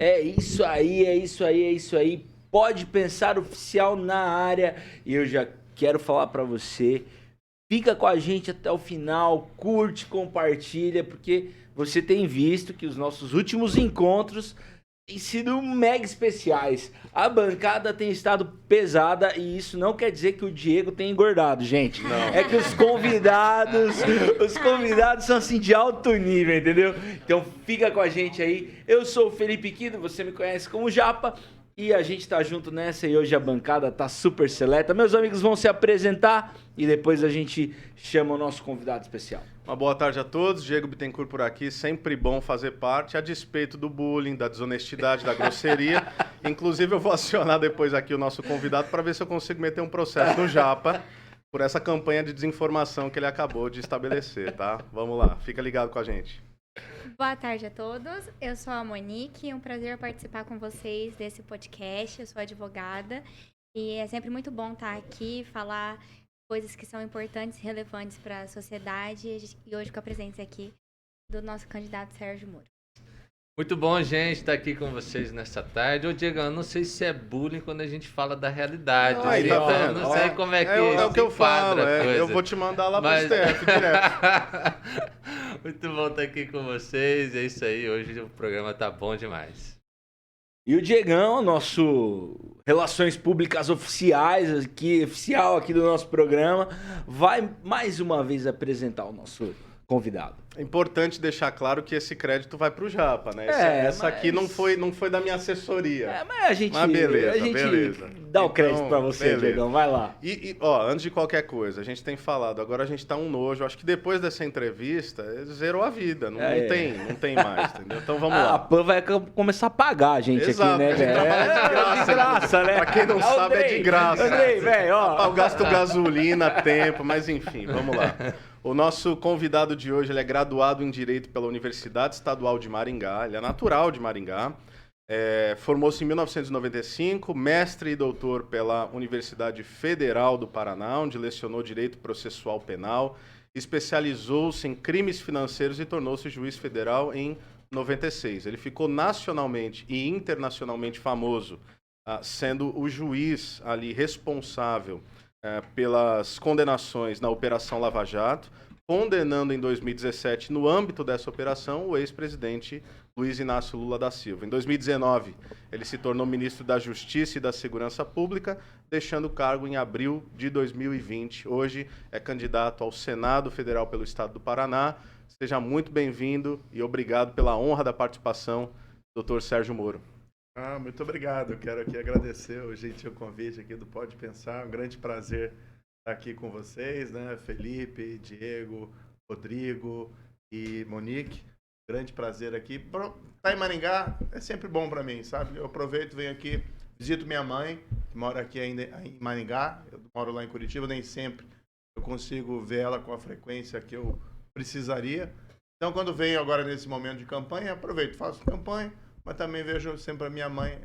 É isso aí, é isso aí, é isso aí. Pode Pensar oficial na área. E eu já quero falar pra você, fica com a gente até o final, curte, compartilha, porque você tem visto que os nossos últimos encontros têm sido mega especiais. A bancada tem estado pesada e isso não quer dizer que o Diego tenha engordado, gente. Não. É que os convidados são assim de alto nível, entendeu? Então fica com a gente aí. Eu sou o Felipe Quido, você me conhece como Japa. E a gente tá junto nessa e hoje a bancada tá super seleta. Meus amigos vão se apresentar e depois a gente chama o nosso convidado especial. Uma boa tarde a todos, Diego Bittencourt por aqui, sempre bom fazer parte, a despeito do bullying, da desonestidade, da grosseria. Inclusive eu vou acionar depois aqui o nosso convidado para ver se eu consigo meter um processo no Japa por essa campanha de desinformação que ele acabou de estabelecer, tá? Vamos lá, fica ligado com a gente. Boa tarde a todos, eu sou a Monique, é um prazer participar com vocês desse podcast, eu sou advogada e é sempre muito bom estar aqui, falar coisas que são importantes e relevantes para a sociedade e hoje com a presença aqui do nosso candidato Sérgio Moro. Muito bom, gente, estar aqui com vocês nessa tarde. Ô, Diego, eu não sei se é bullying quando a gente fala da realidade. Aí, tá então, vendo? não sei como é que é o que eu falo, a coisa. eu vou te mandar lá Mas... pro STF direto. Muito bom estar aqui com vocês, é isso aí, hoje o programa tá bom demais. E o Diegão, nosso Relações Públicas oficial aqui do nosso programa, vai mais uma vez apresentar o nosso convidado. É importante deixar claro que esse crédito vai pro Japa, né? Essa aqui não foi da minha assessoria. Mas beleza. Dá o crédito pra você, beleza. Diegão, vai lá. E, antes de qualquer coisa, a gente tem falado, agora a gente tá um nojo, acho que depois dessa entrevista, zerou a vida, não tem mais, entendeu? Então vamos lá. A PAN vai começar a pagar a gente Exato, aqui, né, a gente velho? trabalha de graça, né? Pra quem não sabe, é de graça. Andrei, velho, ó. Eu gasto gasolina, tempo, mas enfim, vamos lá. O nosso convidado de hoje, ele é graduado em Direito pela Universidade Estadual de Maringá, ele é natural de Maringá, formou-se em 1995, mestre e doutor pela Universidade Federal do Paraná, onde lecionou Direito Processual Penal, especializou-se em crimes financeiros e tornou-se juiz federal em 96. Ele ficou nacionalmente e internacionalmente famoso, sendo o juiz ali responsável pelas condenações na Operação Lava Jato, condenando em 2017, no âmbito dessa operação, o ex-presidente Luiz Inácio Lula da Silva. Em 2019, ele se tornou ministro da Justiça e da Segurança Pública, deixando o cargo em abril de 2020. Hoje é candidato ao Senado Federal pelo Estado do Paraná. Seja muito bem-vindo e obrigado pela honra da participação, doutor Sérgio Moro. Muito obrigado. Eu quero aqui agradecer o gentil convite aqui do Pode Pensar. Um grande prazer estar aqui com vocês, né? Felipe, Diego, Rodrigo e Monique. Grande prazer aqui. Estar em Maringá é sempre bom para mim, sabe? Eu aproveito, venho aqui, visito minha mãe, que mora aqui ainda em Maringá. Eu moro lá em Curitiba, nem sempre eu consigo ver ela com a frequência que eu precisaria. Então, quando venho agora nesse momento de campanha, aproveito, faço campanha, mas também vejo sempre a minha mãe,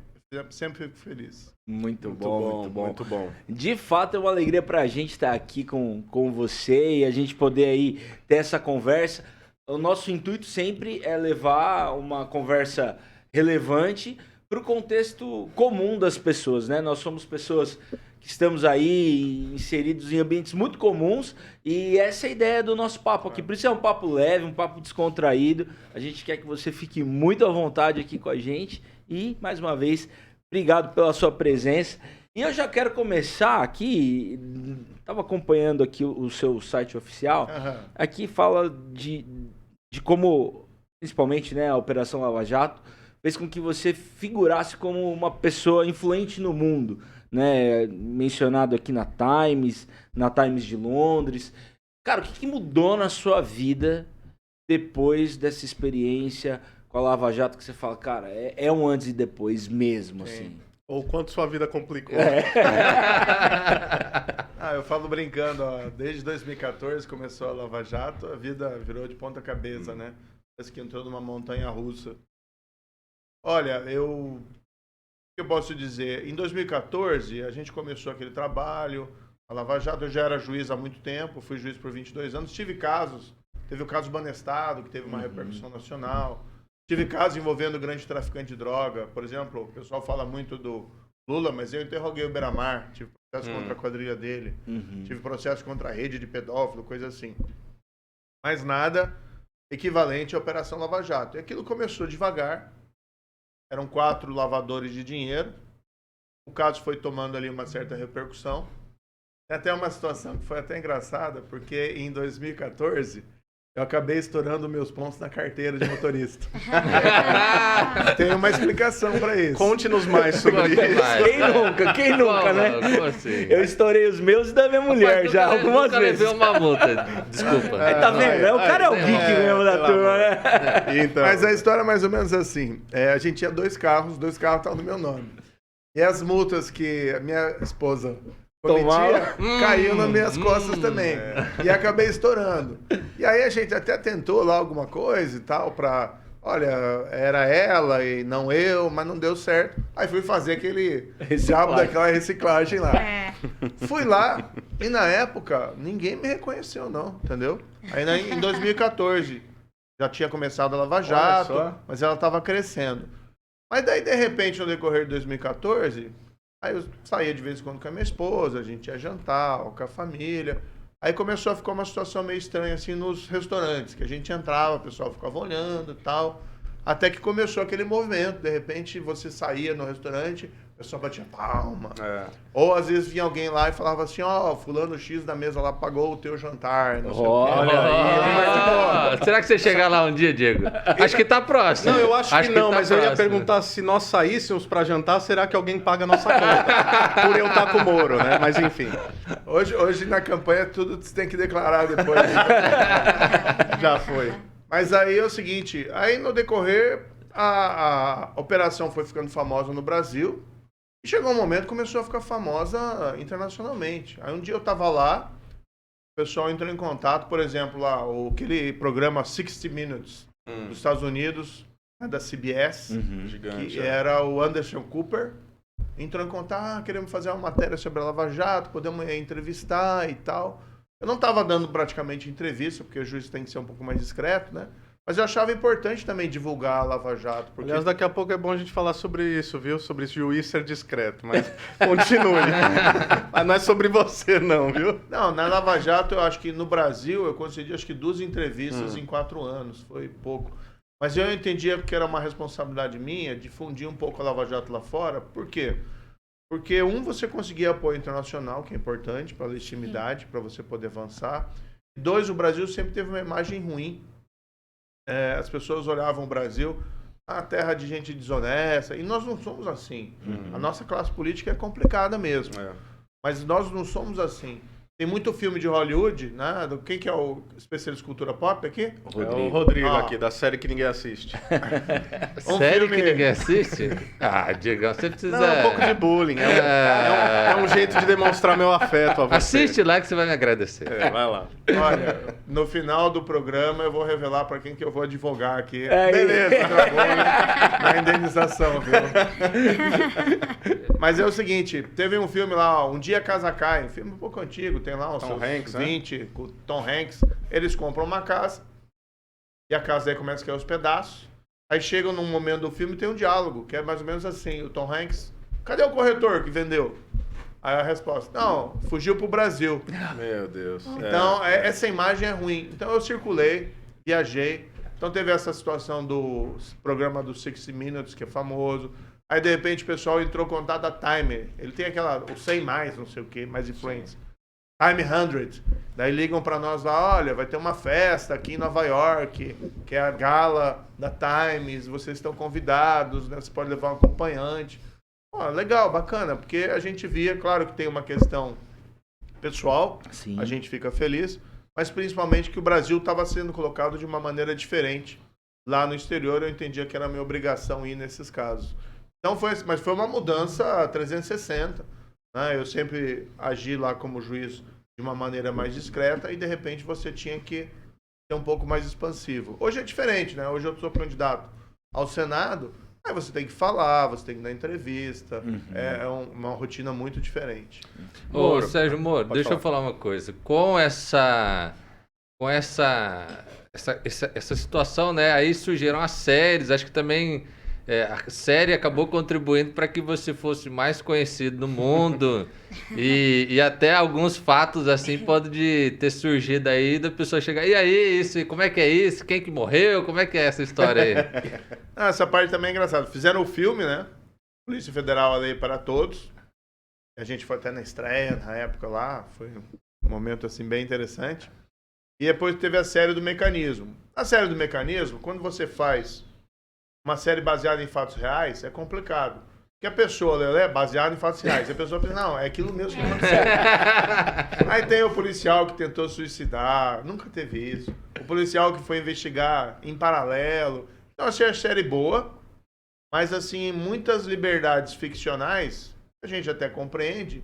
sempre fico feliz. Muito bom. Muito bom. De fato, é uma alegria pra gente estar aqui com você e a gente poder aí ter essa conversa. O nosso intuito sempre é levar uma conversa relevante para o contexto comum das pessoas, né? Nós somos pessoas que estamos aí inseridos em ambientes muito comuns e essa é a ideia do nosso papo aqui. Por isso é um papo leve, um papo descontraído. A gente quer que você fique muito à vontade aqui com a gente e, mais uma vez, obrigado pela sua presença. E eu já quero começar aqui, estava acompanhando aqui o seu site oficial, aqui fala de como, principalmente, né, a Operação Lava Jato fez com que você figurasse como uma pessoa influente no mundo, né? Mencionado aqui na Times de Londres. Cara, o que mudou na sua vida depois dessa experiência com a Lava Jato que você fala, cara, é um antes e depois mesmo, assim? Ou quanto sua vida complicou. Eu falo brincando, ó, desde 2014 começou a Lava Jato, a vida virou de ponta cabeça, né? Parece que entrou numa montanha russa. Olha, o que eu posso dizer? Em 2014, a gente começou aquele trabalho, a Lava Jato, eu já era juiz há muito tempo, fui juiz por 22 anos, tive casos, teve o caso Banestado, que teve uma repercussão nacional, tive casos envolvendo grande traficante de droga, por exemplo, o pessoal fala muito do Lula, mas eu interroguei o Beiramar, tive processo contra a quadrilha dele, tive processo contra a rede de pedófilo, coisa assim. Mas nada equivalente à Operação Lava Jato. E aquilo começou devagar, eram 4 lavadores de dinheiro, o caso foi tomando ali uma certa repercussão. Tem até uma situação que foi até engraçada, porque em 2014 eu acabei estourando meus pontos na carteira de motorista. Tem uma explicação para isso. Conte-nos mais sobre isso. Quem nunca, né? Como assim? Eu estourei os meus e da minha mulher já algumas vezes. Levei uma multa. Desculpa. Tá vendo? O cara é o geek mesmo da turma, né? Então. Mas a história é mais ou menos assim. A gente tinha 2 carros, os 2 carros estavam no meu nome. E as multas que a minha esposa cometia caiu nas minhas costas também. E acabei estourando. E aí a gente até tentou lá alguma coisa e tal pra... Olha, era ela e não eu, mas não deu certo. Aí fui fazer aquele diabo daquela reciclagem lá. Fui lá e na época ninguém me reconheceu não, entendeu? Aí em 2014 já tinha começado a Lava Jato, mas ela estava crescendo. Mas daí de repente no decorrer de 2014... Aí eu saía de vez em quando com a minha esposa, a gente ia jantar, ou com a família. Aí começou a ficar uma situação meio estranha assim nos restaurantes, que a gente entrava, o pessoal ficava olhando e tal. Até que começou aquele movimento, de repente você saía no restaurante, o pessoal batia palma. Ou às vezes vinha alguém lá e falava assim, fulano X da mesa lá pagou o teu jantar, não sei o quê. Olha aí. Será que você chegar lá um dia, Diego? Acho que tá próximo. Não, eu acho que não, tá mas eu ia próximo. perguntar se nós saíssemos pra jantar, será que alguém paga a nossa conta? Por eu estar com o Moro, né? Mas enfim. Hoje na campanha tudo você tem que declarar depois. Já foi. Mas aí é o seguinte, aí no decorrer a operação foi ficando famosa no Brasil e chegou um momento que começou a ficar famosa internacionalmente. Aí um dia eu tava lá, o pessoal entrou em contato, por exemplo, lá, aquele programa 60 Minutes dos Estados Unidos, da CBS, Gigante. que era o Anderson Cooper, entrou em contato, queremos fazer uma matéria sobre a Lava Jato, podemos entrevistar e tal. Eu não estava dando praticamente entrevista, porque o juiz tem que ser um pouco mais discreto, né? Mas eu achava importante também divulgar a Lava Jato. Porque... Aliás, daqui a pouco é bom a gente falar sobre isso, viu? Sobre esse juiz ser discreto, mas continue. Mas não é sobre você, não, viu? Não, na Lava Jato, eu acho que no Brasil, eu concedi acho que 2 entrevistas em 4 anos, foi pouco. Mas eu entendia que era uma responsabilidade minha difundir um pouco a Lava Jato lá fora. Por quê? Porque, você conseguia apoio internacional, que é importante para a legitimidade, para você poder avançar. 2, o Brasil sempre teve uma imagem ruim. As pessoas olhavam o Brasil, a terra de gente desonesta, e nós não somos assim. A nossa classe política é complicada mesmo. Mas nós não somos assim. Tem muito filme de Hollywood, né? Quem que é o especialista em cultura pop aqui? É o Rodrigo aqui, da série que ninguém assiste. Série que ninguém assiste? Diego, você precisa... Não, é um pouco de bullying. É um jeito de demonstrar meu afeto a você. Assiste lá que você vai me agradecer. Vai lá. Olha, no final do programa eu vou revelar para quem que eu vou advogar aqui. Beleza. Na indenização, viu? Mas é o seguinte, teve um filme lá, Um Dia a Casa Cai, um filme um pouco antigo, tem lá uns Tom Hanks, 20, com Tom Hanks. Eles compram uma casa, e a casa aí começa a cair aos pedaços. Aí chegam num momento do filme e tem um diálogo, que é mais ou menos assim, o Tom Hanks, cadê o corretor que vendeu? Aí a resposta, não, fugiu pro Brasil. Meu Deus. Então, essa imagem é ruim. Então eu circulei, viajei. Então teve essa situação do programa do 60 Minutes, que é famoso. Aí, de repente, o pessoal entrou em contato da Time. Ele tem o 100 mais, não sei o que, mais influência. Time 100. Daí ligam para nós lá, olha, vai ter uma festa aqui em Nova York, que é a gala da Times, vocês estão convidados, né? Você pode levar um acompanhante. Ó, legal, bacana, porque a gente via, claro que tem uma questão pessoal, Sim. a gente fica feliz, mas principalmente que o Brasil estava sendo colocado de uma maneira diferente. Lá no exterior eu entendia que era minha obrigação ir nesses casos. Então mas foi uma mudança 360, né? Eu sempre agi lá como juiz de uma maneira mais discreta e de repente você tinha que ser um pouco mais expansivo. Hoje é diferente, né? Hoje eu sou candidato ao Senado, aí você tem que falar, você tem que dar entrevista, é uma rotina muito diferente. Ô, Sérgio Moro, deixa eu falar. falar uma coisa. Com essa situação, né? Aí surgiram as séries, acho que também a série acabou contribuindo para que você fosse mais conhecido no mundo e até alguns fatos assim podem ter surgido aí da pessoa chegar, e aí, isso, como é que é isso? Quem que morreu? Como é que é essa história aí? Essa parte também é engraçada. Fizeram o filme, né? Polícia Federal, a Lei para Todos. A gente foi até na estreia, na época lá. Foi um momento, assim, bem interessante. E depois teve a série do Mecanismo. A série do Mecanismo, quando você faz uma série baseada em fatos reais, é complicado. Porque a pessoa, ela é baseada em fatos reais. A pessoa pensa, não, é aquilo mesmo que aconteceu. Aí tem o policial que tentou suicidar. Nunca teve isso. O policial que foi investigar em paralelo. Então, achei a série boa, mas, assim, muitas liberdades ficcionais, a gente até compreende,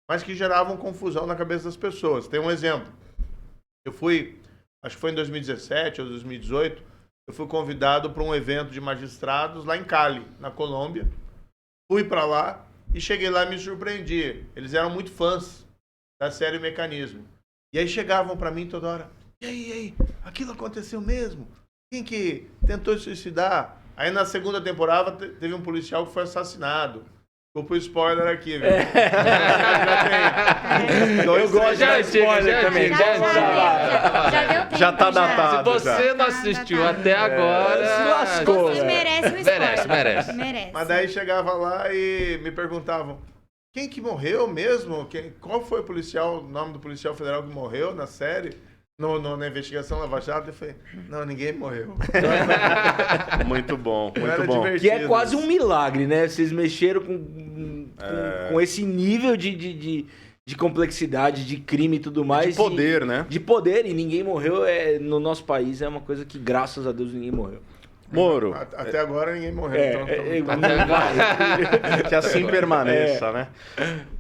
mas que geravam confusão na cabeça das pessoas. Tem um exemplo. Eu fui, acho que foi em 2017 ou 2018, eu fui convidado para um evento de magistrados lá em Cali, na Colômbia. Fui para lá e cheguei lá e me surpreendi. Eles eram muito fãs da série Mecanismo. E aí chegavam para mim toda hora, e aí, aquilo aconteceu mesmo? Quem que tentou se suicidar? Aí na segunda temporada teve um policial que foi assassinado. Vou pro spoiler aqui, viu? Eu gosto de spoiler também. Já deu tempo. Já tá já. datado. Se você não assistiu até agora, se lascou. Você merece um spoiler. Merece. Mas daí chegava lá e me perguntavam, quem que morreu mesmo? Qual foi o nome do policial federal que morreu na série? Na investigação Lava Jato? Eu falei, não, ninguém morreu. Muito bom, muito Era bom. divertido. Que é quase um milagre, né? Vocês mexeram com esse nível de complexidade, de crime e tudo mais. De poder, né? De poder, e ninguém morreu. No nosso país é uma coisa que, graças a Deus, ninguém morreu. Moro, Até agora ninguém morreu. que assim permaneça, né?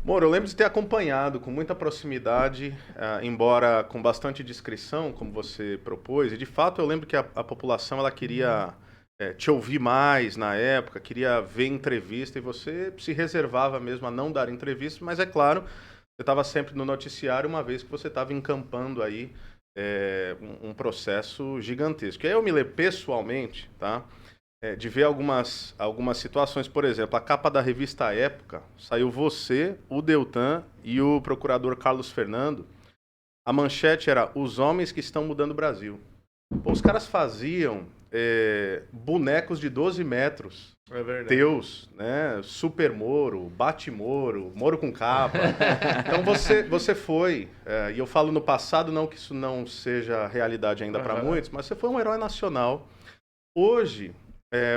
Moro, eu lembro de ter acompanhado com muita proximidade, embora com bastante discrição, como você propôs, e de fato eu lembro que a população ela queria te ouvir mais na época, queria ver entrevista, e você se reservava mesmo a não dar entrevista, mas é claro, você estava sempre no noticiário, uma vez que você estava encampando aí um processo gigantesco. E aí eu me lembro pessoalmente, tá? De ver algumas situações, por exemplo, a capa da revista Época, saiu você, o Deltan e o procurador Carlos Fernando. A manchete era Os Homens que Estão Mudando o Brasil. Pô, os caras faziam bonecos de 12 metros. É verdade. Teus, né? Super Moro, Bate-Moro, Moro com capa. Então você foi, e eu falo no passado, não que isso não seja realidade ainda para muitos, mas você foi um herói nacional. Hoje,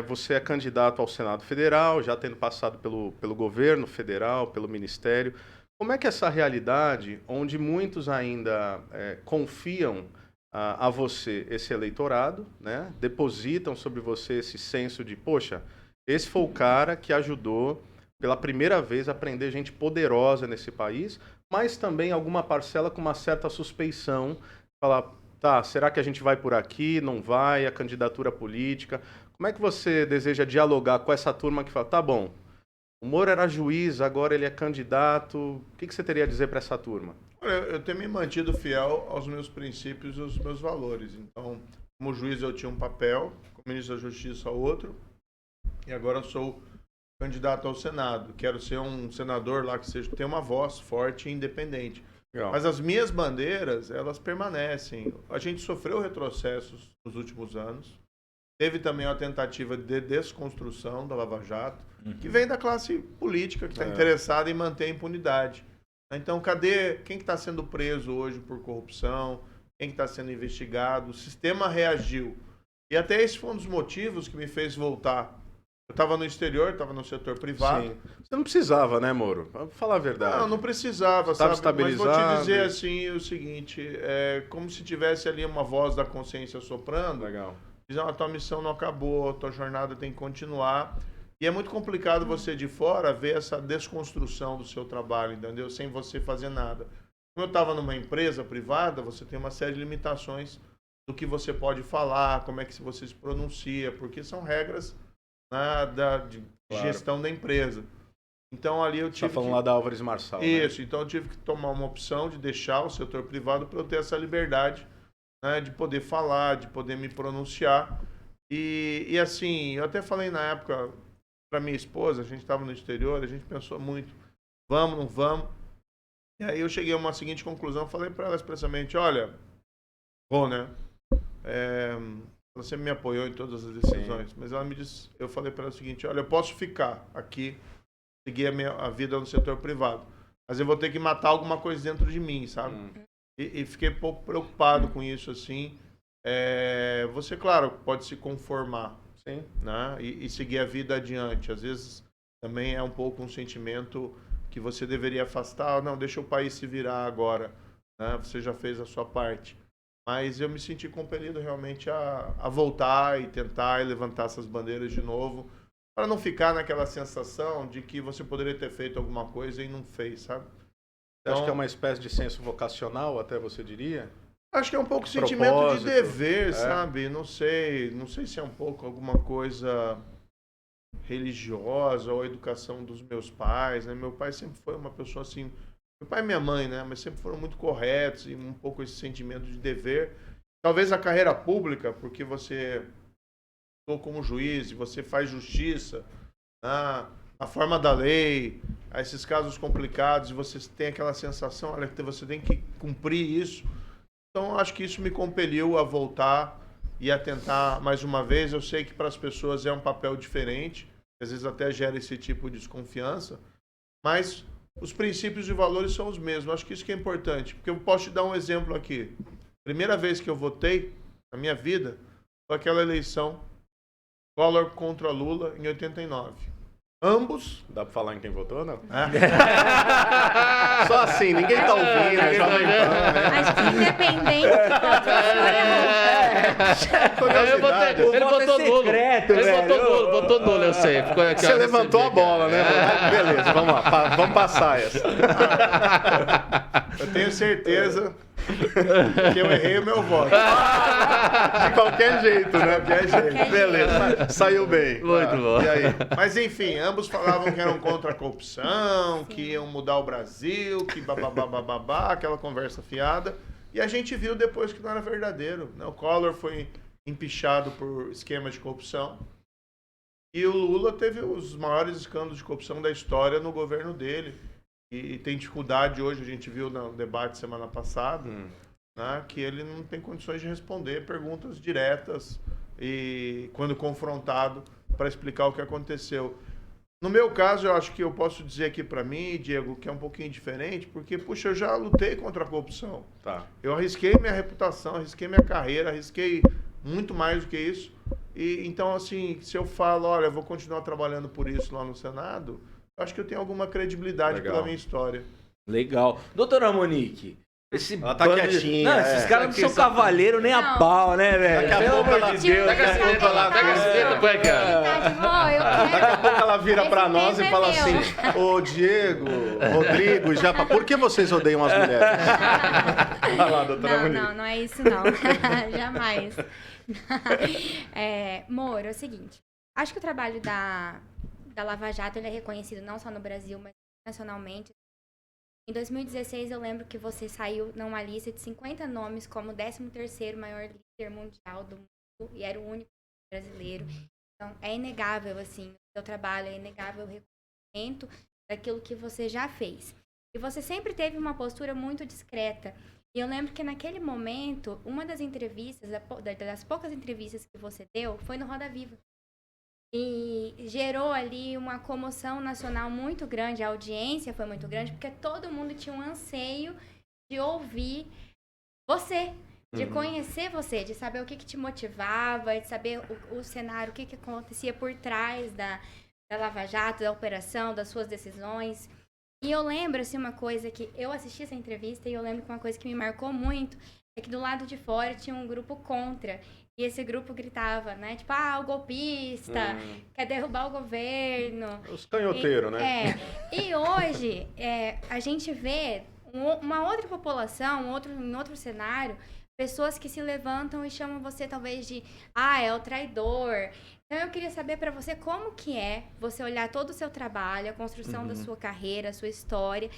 você é candidato ao Senado Federal, já tendo passado pelo governo federal, pelo Ministério. Como é que essa realidade, onde muitos ainda confiam a você esse eleitorado, né? Depositam sobre você esse senso de, poxa, esse foi o cara que ajudou pela primeira vez a prender gente poderosa nesse país, mas também alguma parcela com uma certa suspeição, falar, tá, será que a gente vai por aqui, não vai, a candidatura política? Como é que você deseja dialogar com essa turma que fala, tá bom, o Moro era juiz, agora ele é candidato, o que você teria a dizer para essa turma? Olha, eu tenho me mantido fiel aos meus princípios e aos meus valores. Então, como juiz eu tinha um papel, como ministro da Justiça outro, e agora eu sou candidato ao Senado. Quero ser um senador lá que tenha uma voz forte e independente. Legal. Mas as minhas bandeiras, elas permanecem. A gente sofreu retrocessos nos últimos anos. Teve também uma tentativa de desconstrução da Lava Jato, que vem da classe política que está interessada em manter a impunidade. Então, cadê quem que está sendo preso hoje por corrupção? Quem que está sendo investigado? O sistema reagiu. E até esse foi um dos motivos que me fez voltar. Eu estava no exterior, estava no setor privado. Sim. Você não precisava, né, Moro? Pra falar a verdade. Não precisava, Estava sabe? Mas vou te estabilizado. dizer assim o seguinte, é como se tivesse ali uma voz da consciência soprando, Legal. dizendo, a tua missão não acabou, a tua jornada tem que continuar. E é muito complicado você de fora ver essa desconstrução do seu trabalho, entendeu? Sem você fazer nada. Como eu estava numa empresa privada, você tem uma série de limitações do que você pode falar, como é que você se pronuncia, porque são regras, né, de Claro. gestão da empresa. Então ali eu Você tive tá falando que... lá da Álvares Marçal, né? Isso, então eu tive que tomar uma opção de deixar o setor privado para eu ter essa liberdade, né, de poder falar, de poder me pronunciar. E assim, eu até falei na época para minha esposa, a gente estava no exterior, a gente pensou muito, vamos, não vamos. E aí eu cheguei a uma seguinte conclusão, falei para ela expressamente, olha, vou, né? Você me apoiou em todas as decisões, mas ela me disse, eu falei para ela o seguinte, olha, eu posso ficar aqui, seguir a vida no setor privado, mas eu vou ter que matar alguma coisa dentro de mim, sabe? E fiquei um pouco preocupado com isso, assim. Você, claro, pode se conformar, Sim. né? E seguir a vida adiante. Às vezes também é um pouco um sentimento que você deveria afastar. Não, deixa o país se virar agora, né? Você já fez a sua parte. Mas eu me senti compelido realmente a voltar e tentar levantar essas bandeiras de novo, para não ficar naquela sensação de que você poderia ter feito alguma coisa e não fez, sabe? Você acha que é uma espécie de senso vocacional, até você diria? Acho que é um pouco sentimento de Propósito, dever, sabe? Não sei se é um pouco alguma coisa religiosa ou a educação dos meus pais, né? Meu pai sempre foi uma pessoa assim, meu pai e minha mãe, né? Mas sempre foram muito corretos e um pouco esse sentimento de dever. Talvez a carreira pública, porque você estou como juiz e você faz justiça, né? A forma da lei, a esses casos complicados, e você tem aquela sensação, olha, que você tem que cumprir isso. Então, acho que isso me compeliu a voltar e a tentar mais uma vez. Eu sei que para as pessoas é um papel diferente, às vezes até gera esse tipo de desconfiança, mas os princípios e valores são os mesmos. Acho que isso que é importante, porque eu posso te dar um exemplo aqui. Primeira vez que eu votei na minha vida foi aquela eleição Collor contra Lula em 89. Ambos. Dá pra falar em quem votou, não? É. Só assim, ninguém tá ouvindo, é Jovem Pan, né? Acho que independente de qual Curiosidade. Ele voto é votou nulo. secreto, Ele velho. votou nulo, eu sei. Ficou aqui, Você ó, levantou a recebi aqui. bola, né? Beleza, vamos lá. Vamos passar essa. Eu tenho certeza que eu errei o meu voto. De qualquer jeito, né? Qualquer jeito. Beleza, saiu bem. Muito bom. E aí? Mas enfim, ambos falavam que eram contra a corrupção, que iam mudar o Brasil, que babá, aquela conversa fiada. E a gente viu depois que não era verdadeiro, né? O Collor foi empichado por esquema de corrupção. E o Lula teve os maiores escândalos de corrupção da história no governo dele. E tem dificuldade hoje, a gente viu no debate semana passada, né, que ele não tem condições de responder perguntas diretas e quando confrontado para explicar o que aconteceu. No meu caso, eu acho que eu posso dizer aqui para mim, Diego, que é um pouquinho diferente, porque, puxa, eu já lutei contra a corrupção. Tá. Eu arrisquei minha reputação, arrisquei minha carreira, arrisquei muito mais do que isso. E então, assim, se eu falo, olha, eu vou continuar trabalhando por isso lá no Senado, eu acho que eu tenho alguma credibilidade Legal. pela minha história. Legal. Doutora Monique, esse Ela tá bando de- quietinha, Não, esses caras não Aqui são só- cavaleiro nem a Não. pau, né, velho? Daqui a Pelo pouco amor ela- de Deus. Pega a caneta lá, pega a caneta, põe aqui, ó. Daqui a pouco ela vira Esse pra nós e tempo é fala meu. assim: Ô Diego, Rodrigo, Japa, por que vocês odeiam as mulheres? Vai lá, doutora Monique. Não é isso não. Jamais. Moro, é o seguinte. Acho que o trabalho da Lava Jato ele é reconhecido não só no Brasil, mas nacionalmente. Em 2016, eu lembro que você saiu numa lista de 50 nomes como o 13º maior líder mundial do mundo e era o único brasileiro. Então, é inegável, assim, o seu trabalho, é inegável o reconhecimento daquilo que você já fez. E você sempre teve uma postura muito discreta. E eu lembro que naquele momento, uma das entrevistas, das poucas entrevistas que você deu, foi no Roda Viva. E gerou ali uma comoção nacional muito grande, a audiência foi muito grande, porque todo mundo tinha um anseio de ouvir você, de conhecer você, de saber o que te motivava, de saber o cenário, o que acontecia por trás da Lava Jato, da operação, das suas decisões. E eu lembro, assim, uma coisa que eu assisti essa entrevista e eu lembro que uma coisa que me marcou muito é que do lado de fora tinha um grupo contra. E esse grupo gritava, né? Tipo, o golpista, quer derrubar o governo. Os canhoteiros, né? E hoje, a gente vê uma outra população, em outro cenário, pessoas que se levantam e chamam você talvez de, é o traidor. Então eu queria saber para você como que é você olhar todo o seu trabalho, a construção da sua carreira, a sua história,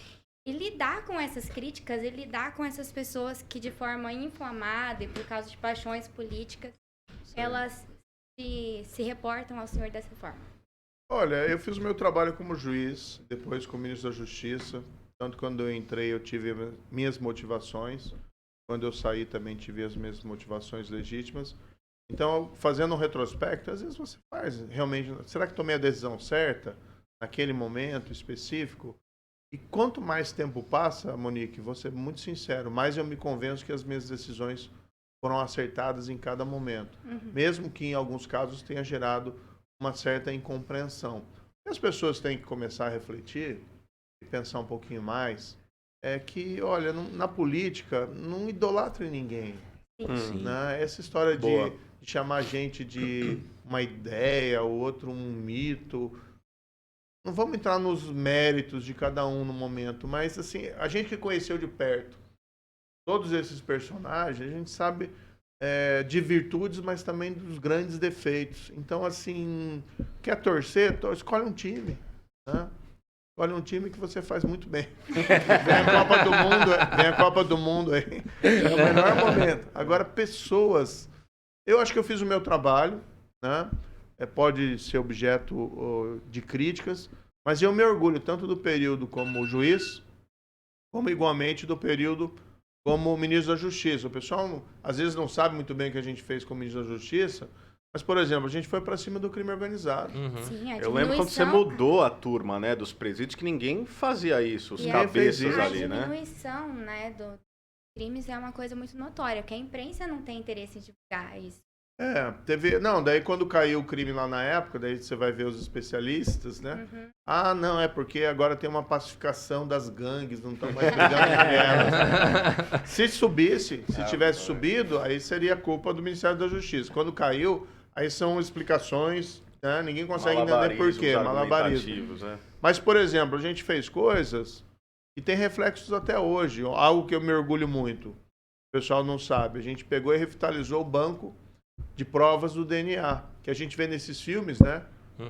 e lidar com essas críticas e lidar com essas pessoas que de forma inflamada e por causa de paixões políticas, elas se reportam ao senhor dessa forma. Olha, eu fiz o meu trabalho como juiz, depois como ministro da Justiça. Tanto quando eu entrei eu tive minhas motivações, quando eu saí também tive as minhas motivações legítimas. Então, fazendo um retrospecto, às vezes você faz realmente, será que tomei a decisão certa naquele momento específico? E quanto mais tempo passa, Monique, vou ser muito sincero, mais eu me convenço que as minhas decisões foram acertadas em cada momento. Mesmo que em alguns casos tenha gerado uma certa incompreensão. E as pessoas têm que começar a refletir e pensar um pouquinho mais, é que, olha, na política, não idolatre ninguém. Né? Essa história de chamar a gente de uma ideia, o outro um mito. Não vamos entrar nos méritos de cada um no momento, mas assim, a gente que conheceu de perto todos esses personagens, a gente sabe de virtudes, mas também dos grandes defeitos. Então, assim, quer torcer? Escolhe um time, né? Escolhe um time que você faz muito bem. Vem a Copa do Mundo aí. É o melhor momento. Agora, pessoas. Eu acho que eu fiz o meu trabalho, né? Pode ser objeto de críticas, mas eu me orgulho tanto do período como juiz, como igualmente do período como ministro da Justiça. O pessoal às vezes não sabe muito bem o que a gente fez como ministro da Justiça, mas, por exemplo, a gente foi para cima do crime organizado. Sim, eu lembro quando você mudou a turma, né, dos presídios, que ninguém fazia isso, os cabeças ali, né? A diminuição, né, dos crimes é uma coisa muito notória, porque a imprensa não tem interesse em divulgar isso. Daí quando caiu o crime lá na época, daí você vai ver os especialistas, né? Não, é porque agora tem uma pacificação das gangues, não estão mais brigando entre elas. Se tivesse subido, aí seria culpa do Ministério da Justiça. Quando caiu, aí são explicações, né? Ninguém consegue entender por quê, malabarismo. Né? Mas, por exemplo, a gente fez coisas que tem reflexos até hoje, algo que eu me orgulho muito. O pessoal não sabe, a gente pegou e revitalizou o banco de provas do DNA, que a gente vê nesses filmes, né,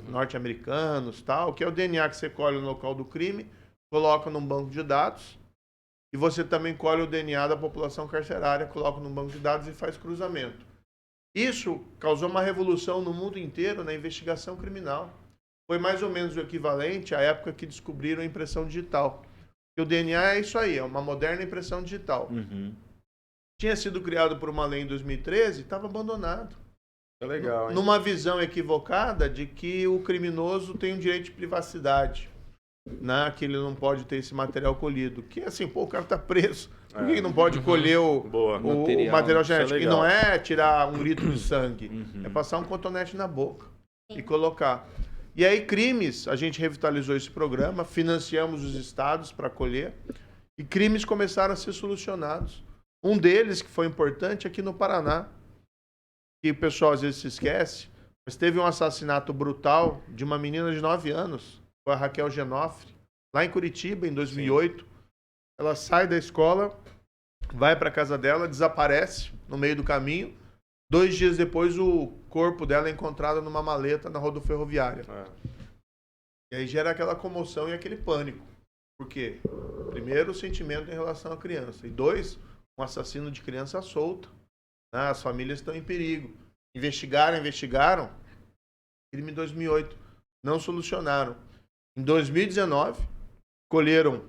norte-americanos, tal, que é o DNA que você colhe no local do crime, coloca num banco de dados, e você também colhe o DNA da população carcerária, coloca num banco de dados e faz cruzamento. Isso causou uma revolução no mundo inteiro na investigação criminal. Foi mais ou menos o equivalente à época que descobriram a impressão digital. E o DNA é isso aí, é uma moderna impressão digital. Tinha sido criado por uma lei em 2013 e estava abandonado. É legal, hein? Numa visão equivocada de que o criminoso tem um direito de privacidade, né? Que ele não pode ter esse material colhido. Que assim, o cara está preso. Por que não pode colher o material genético? E não é tirar um litro de sangue, é passar um cotonete na boca e colocar. E aí, crimes, a gente revitalizou esse programa, financiamos os estados para colher, e crimes começaram a ser solucionados. Um deles, que foi importante, aqui no Paraná, que o pessoal às vezes se esquece, mas teve um assassinato brutal de uma menina de 9 anos, foi a Raquel Genofre, lá em Curitiba, em 2008. Sim. Ela sai da escola, vai para a casa dela, desaparece no meio do caminho. 2 dias depois, o corpo dela é encontrado numa maleta na rodoferroviária. E aí gera aquela comoção e aquele pânico. Por quê? Primeiro, o sentimento em relação à criança. E 2, um assassino de criança solta. As famílias estão em perigo. Investigaram. Crime em 2008. Não solucionaram. Em 2019, colheram,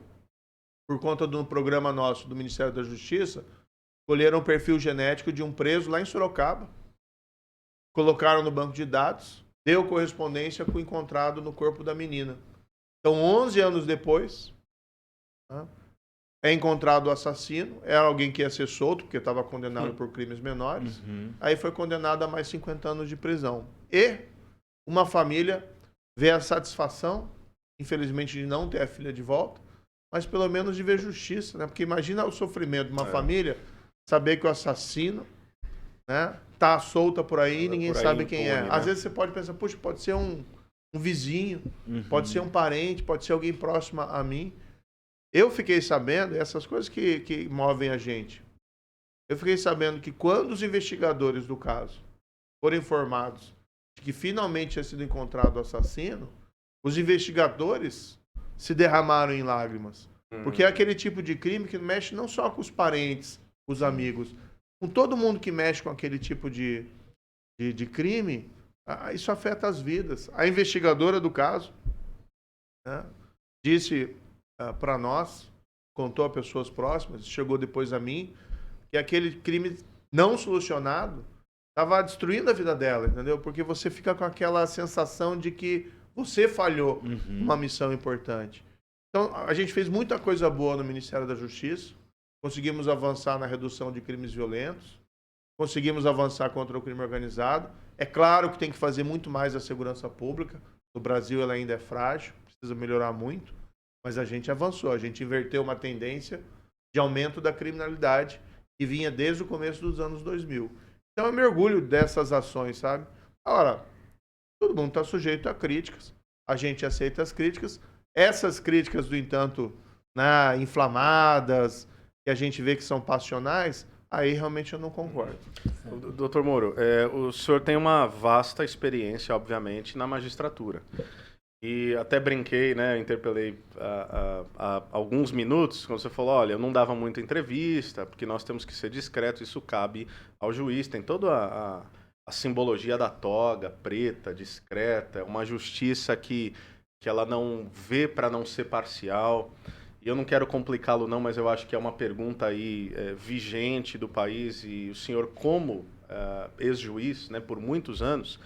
por conta de um programa nosso do Ministério da Justiça, colheram o perfil genético de um preso lá em Sorocaba. Colocaram no banco de dados. deu correspondência com o encontrado no corpo da menina. Então, 11 anos depois, né, é encontrado o assassino. Era alguém que ia ser solto, porque estava condenado por crimes menores. Aí foi condenado a mais 50 anos de prisão. E uma família vê a satisfação, infelizmente, de não ter a filha de volta, mas pelo menos de ver justiça, né? Porque imagina o sofrimento de uma família saber que o assassino, né, tá solta por aí e ninguém sabe quem é. né? Às vezes você pode pensar, puxa, pode ser um vizinho, pode ser um parente, pode ser alguém próximo a mim. Eu fiquei sabendo, essas coisas que movem a gente, eu fiquei sabendo que quando os investigadores do caso foram informados de que finalmente tinha sido encontrado o assassino, os investigadores se derramaram em lágrimas. Porque é aquele tipo de crime que mexe não só com os parentes, os amigos, com todo mundo que mexe com aquele tipo de crime, isso afeta as vidas. A investigadora do caso, né, disse para nós, contou a pessoas próximas, chegou depois a mim, que aquele crime não solucionado estava destruindo a vida dela, entendeu? Porque você fica com aquela sensação de que você falhou uma missão importante. Então, a gente fez muita coisa boa no Ministério da Justiça, conseguimos avançar na redução de crimes violentos, conseguimos avançar contra o crime organizado. É claro que tem que fazer muito mais a segurança pública. No Brasil ela ainda é frágil, precisa melhorar muito, mas a gente avançou, a gente inverteu uma tendência de aumento da criminalidade que vinha desde o começo dos anos 2000. Então eu me orgulho dessas ações, sabe? Agora, todo mundo está sujeito a críticas, a gente aceita as críticas. Essas críticas, no entanto, né, inflamadas, que a gente vê que são passionais, aí realmente eu não concordo. Doutor Moro, o senhor tem uma vasta experiência, obviamente, na magistratura. E até brinquei, né, interpelei há alguns minutos, quando você falou, olha, eu não dava muita entrevista, porque nós temos que ser discretos, isso cabe ao juiz, tem toda a simbologia da toga preta, discreta, uma justiça que ela não vê para não ser parcial. E eu não quero complicá-lo não, mas eu acho que é uma pergunta aí vigente do país, e o senhor, como ex-juiz, né, por muitos anos,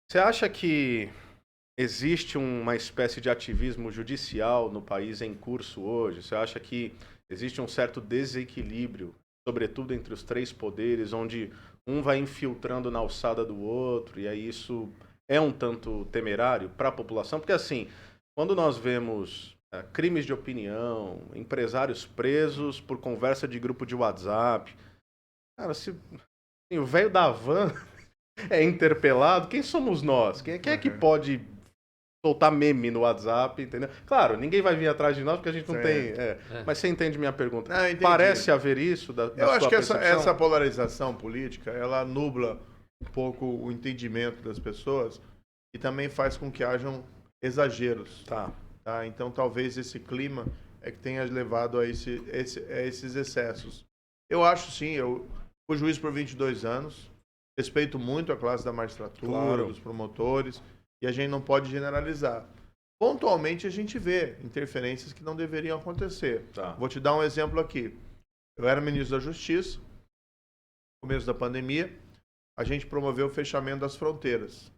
você acha que existe uma espécie de ativismo judicial no país em curso hoje? Você acha que existe um certo desequilíbrio, sobretudo entre os três poderes, onde um vai infiltrando na alçada do outro, e aí isso é um tanto temerário para a população? Porque assim, quando nós vemos crimes de opinião, empresários presos por conversa de grupo de WhatsApp, cara, se o velho da van é interpelado, quem somos nós? Quem é que pode soltar meme no WhatsApp, entendeu? Claro, ninguém vai vir atrás de nós porque a gente não tem... Mas você entende minha pergunta? Parece haver isso da Eu acho sua que percepção? essa polarização política, ela nubla um pouco o entendimento das pessoas e também faz com que hajam exageros. Tá. Então, talvez esse clima é que tenha levado a esses excessos. Eu acho, sim, eu fui juiz por 22 anos, respeito muito a classe da magistratura, Claro. dos promotores, e a gente não pode generalizar. Pontualmente, a gente vê interferências que não deveriam acontecer. Tá. Vou te dar um exemplo aqui. Eu era ministro da Justiça, no começo da pandemia, a gente promoveu o fechamento das fronteiras.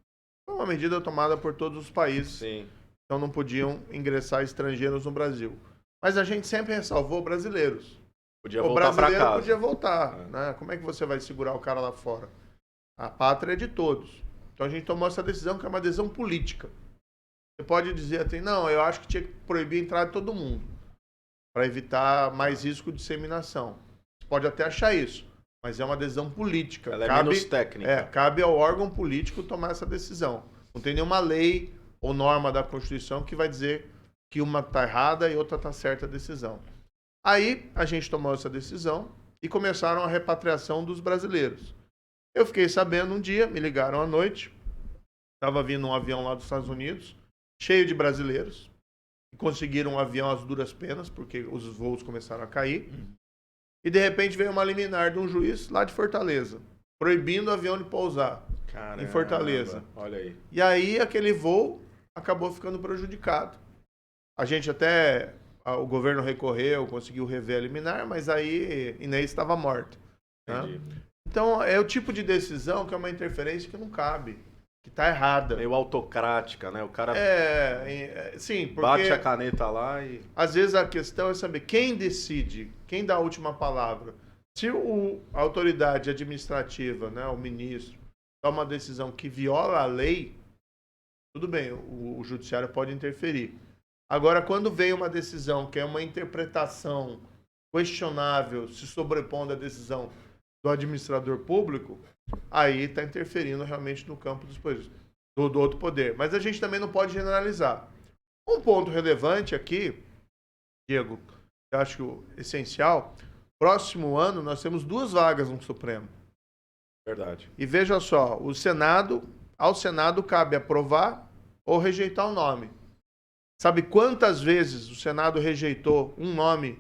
Foi uma medida tomada por todos os países. Sim. Então não podiam ingressar estrangeiros no Brasil. Mas a gente sempre ressalvou brasileiros. Podia O voltar para brasileiro casa. podia voltar. Né? Como é que você vai segurar o cara lá fora? A pátria é de todos. Então a gente tomou essa decisão, que é uma decisão política. Você pode dizer assim, não, eu acho que tinha que proibir a entrada de todo mundo, para evitar mais risco de disseminação. Você pode até achar isso, mas é uma decisão política. Ela é menos técnica. Cabe ao órgão político tomar essa decisão. Não tem nenhuma lei ou norma da Constituição que vai dizer que uma está errada e outra está certa a decisão. Aí a gente tomou essa decisão e começaram a repatriação dos brasileiros. Eu fiquei sabendo um dia, me ligaram à noite, estava vindo um avião lá dos Estados Unidos, cheio de brasileiros, e conseguiram um avião às duras penas, porque os voos começaram a cair, e de repente veio uma liminar de um juiz lá de Fortaleza, proibindo o avião de pousar em Fortaleza. Olha aí. E aí aquele voo acabou ficando prejudicado. A gente até, o governo recorreu, conseguiu rever a liminar, mas aí Inês estava morta. Né? Entendi. Então é o tipo de decisão que é uma interferência que não cabe. que está errada. Meio autocrática, né? O cara Sim, porque bate a caneta lá e... às vezes a questão é saber quem decide, quem dá a última palavra. Se a autoridade administrativa, né, o ministro, toma uma decisão que viola a lei, tudo bem, o judiciário pode interferir. Agora, quando vem uma decisão que é uma interpretação questionável, se sobrepondo à decisão do administrador público, aí está interferindo realmente no campo dos poderes, do outro poder. Mas a gente também não pode generalizar. Um ponto relevante aqui, Diego, eu acho essencial, próximo ano nós temos 2 vagas no Supremo. Verdade. E veja só, ao Senado cabe aprovar ou rejeitar o nome. Sabe quantas vezes o Senado rejeitou um nome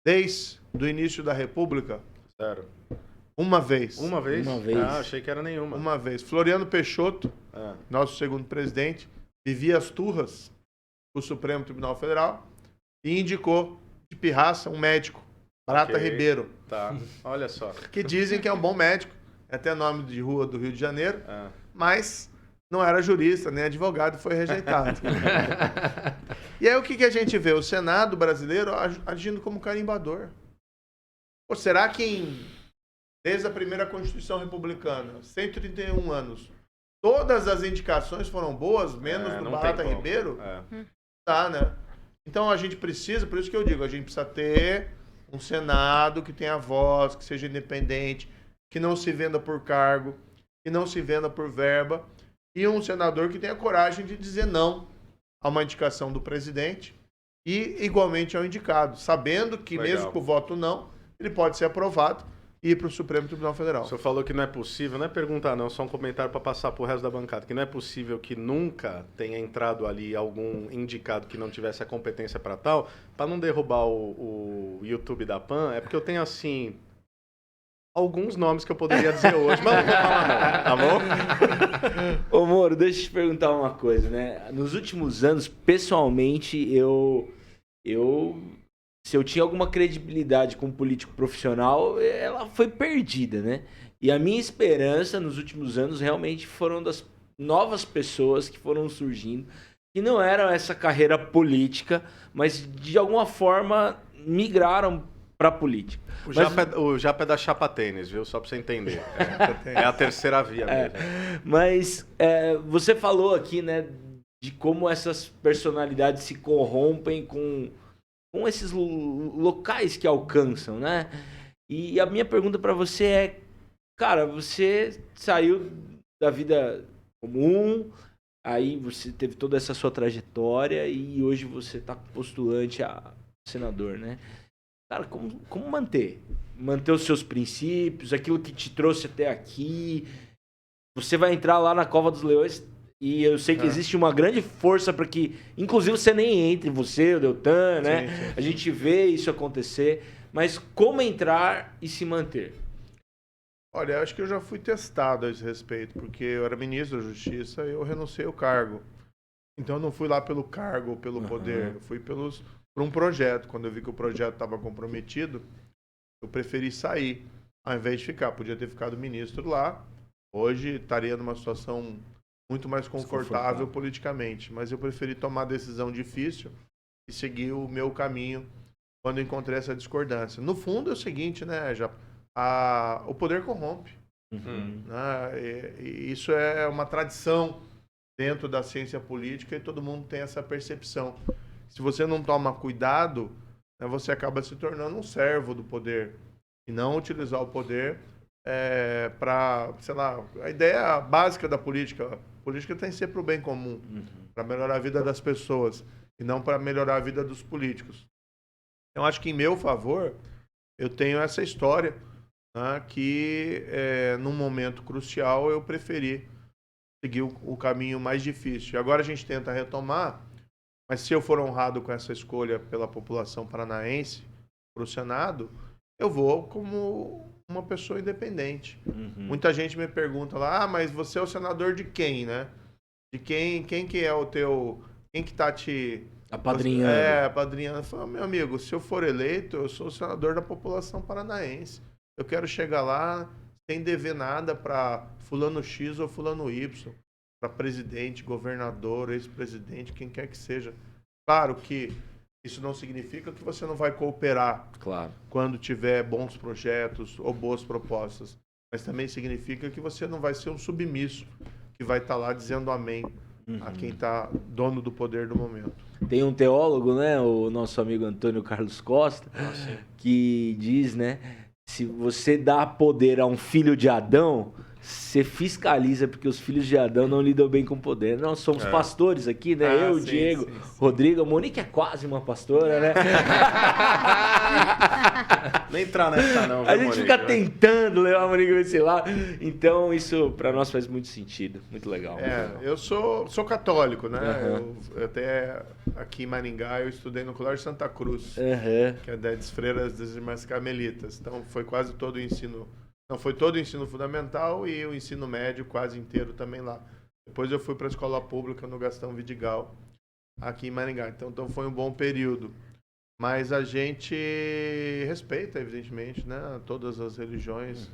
desde o início da República? 0. Uma vez. Uma vez? Uma vez. Ah, achei que era nenhuma. Uma vez. Floriano Peixoto, nosso segundo presidente, vivia as turras do Supremo Tribunal Federal e indicou de pirraça um médico, Prata Ribeiro. Tá, olha só. Que dizem que é um bom médico, é até nome de rua do Rio de Janeiro, mas não era jurista, nem advogado, foi rejeitado. E aí o que a gente vê? O Senado brasileiro agindo como carimbador. Pô, será que desde a primeira Constituição Republicana, 131 anos, todas as indicações foram boas, menos do Prata Ribeiro? Tá, né? Então a gente precisa, por isso que eu digo, a gente precisa ter um Senado que tenha voz, que seja independente, que não se venda por cargo, que não se venda por verba, e um senador que tenha coragem de dizer não a uma indicação do presidente e igualmente ao indicado, sabendo que mesmo com o voto não, ele pode ser aprovado e ir para o Supremo Tribunal Federal. O senhor falou que não é possível, não é perguntar não, só um comentário para passar para o resto da bancada, que não é possível que nunca tenha entrado ali algum indicado que não tivesse a competência para tal, para não derrubar o YouTube da PAN, é porque eu tenho assim alguns nomes que eu poderia dizer hoje, mas não vou falar não, tá bom? Ô Moro, deixa eu te perguntar uma coisa, né? Nos últimos anos, pessoalmente, se eu tinha alguma credibilidade como político profissional, ela foi perdida, né? E a minha esperança nos últimos anos realmente foram das novas pessoas que foram surgindo, que não eram essa carreira política, mas de alguma forma migraram para a política. O Japa é da chapa tênis, viu? Só para você entender. É a terceira via mesmo. Mas você falou aqui, né, de como essas personalidades se corrompem com esses locais que alcançam, né? E a minha pergunta para você é, cara, você saiu da vida comum, aí você teve toda essa sua trajetória e hoje você tá postulante a senador, né? Cara, como manter? Manter os seus princípios, aquilo que te trouxe até aqui. Você vai entrar lá na Cova dos Leões e eu sei que existe uma grande força para que, inclusive, você nem entre, você, o Deltan, né? Sim. A gente vê isso acontecer. Mas como entrar e se manter? Olha, eu acho que eu já fui testado a esse respeito, porque eu era ministro da Justiça e eu renunciei ao cargo. Então eu não fui lá pelo cargo ou pelo poder, eu fui por um projeto. Quando eu vi que o projeto estava comprometido, eu preferi sair, ao invés de ficar. Podia ter ficado ministro lá, hoje estaria numa situação muito mais confortável politicamente, mas eu preferi tomar a decisão difícil e seguir o meu caminho quando encontrei essa discordância. No fundo é o seguinte, né, o poder corrompe. Né? E isso é uma tradição dentro da ciência política e todo mundo tem essa percepção. Se você não toma cuidado, né, você acaba se tornando um servo do poder e não utilizar o poder para, sei lá, a ideia básica da política. A política tem que ser para o bem comum, para melhorar a vida das pessoas e não para melhorar a vida dos políticos. Então, acho que em meu favor, eu tenho essa história, né, que num momento crucial eu preferi seguir o caminho mais difícil. E agora a gente tenta retomar, mas se eu for honrado com essa escolha pela população paranaense para o Senado, eu vou como uma pessoa independente. Muita gente me pergunta lá, mas você é o senador de quem, né? De quem que é o teu... Quem que tá te... Apadrinhando. Apadrinhando. Eu falo, meu amigo, se eu for eleito, eu sou o senador da população paranaense. Eu quero chegar lá, sem dever nada para fulano X ou fulano Y, para presidente, governador, ex-presidente, quem quer que seja. Claro que isso não significa que você não vai cooperar Claro. quando tiver bons projetos ou boas propostas, mas também significa que você não vai ser um submisso que vai estar lá dizendo amém a quem está dono do poder do momento. Tem um teólogo, né, o nosso amigo Antônio Carlos Costa, que diz, né, se você dá poder a um filho de Adão, você fiscaliza, porque os filhos de Adão não lidam bem com poder. Nós somos pastores aqui, né? Eu, o Diego, Rodrigo, a Monique é quase uma pastora, né? Nem entrar nessa não, viu, A gente Monique, fica né? tentando levar a Monique pra esse lado. Então, isso pra nós faz muito sentido. Muito legal. muito legal. Eu sou católico, né? Aham. Eu até aqui em Maringá eu estudei no Colégio Santa Cruz, Aham. que é das Freiras das Irmãs Carmelitas. Então foi quase todo o ensino, não foi todo o ensino fundamental e o ensino médio quase inteiro também lá. Depois eu fui para a escola pública no Gastão Vidigal, aqui em Maringá. Então foi um bom período. Mas a gente respeita, evidentemente, né, todas as religiões,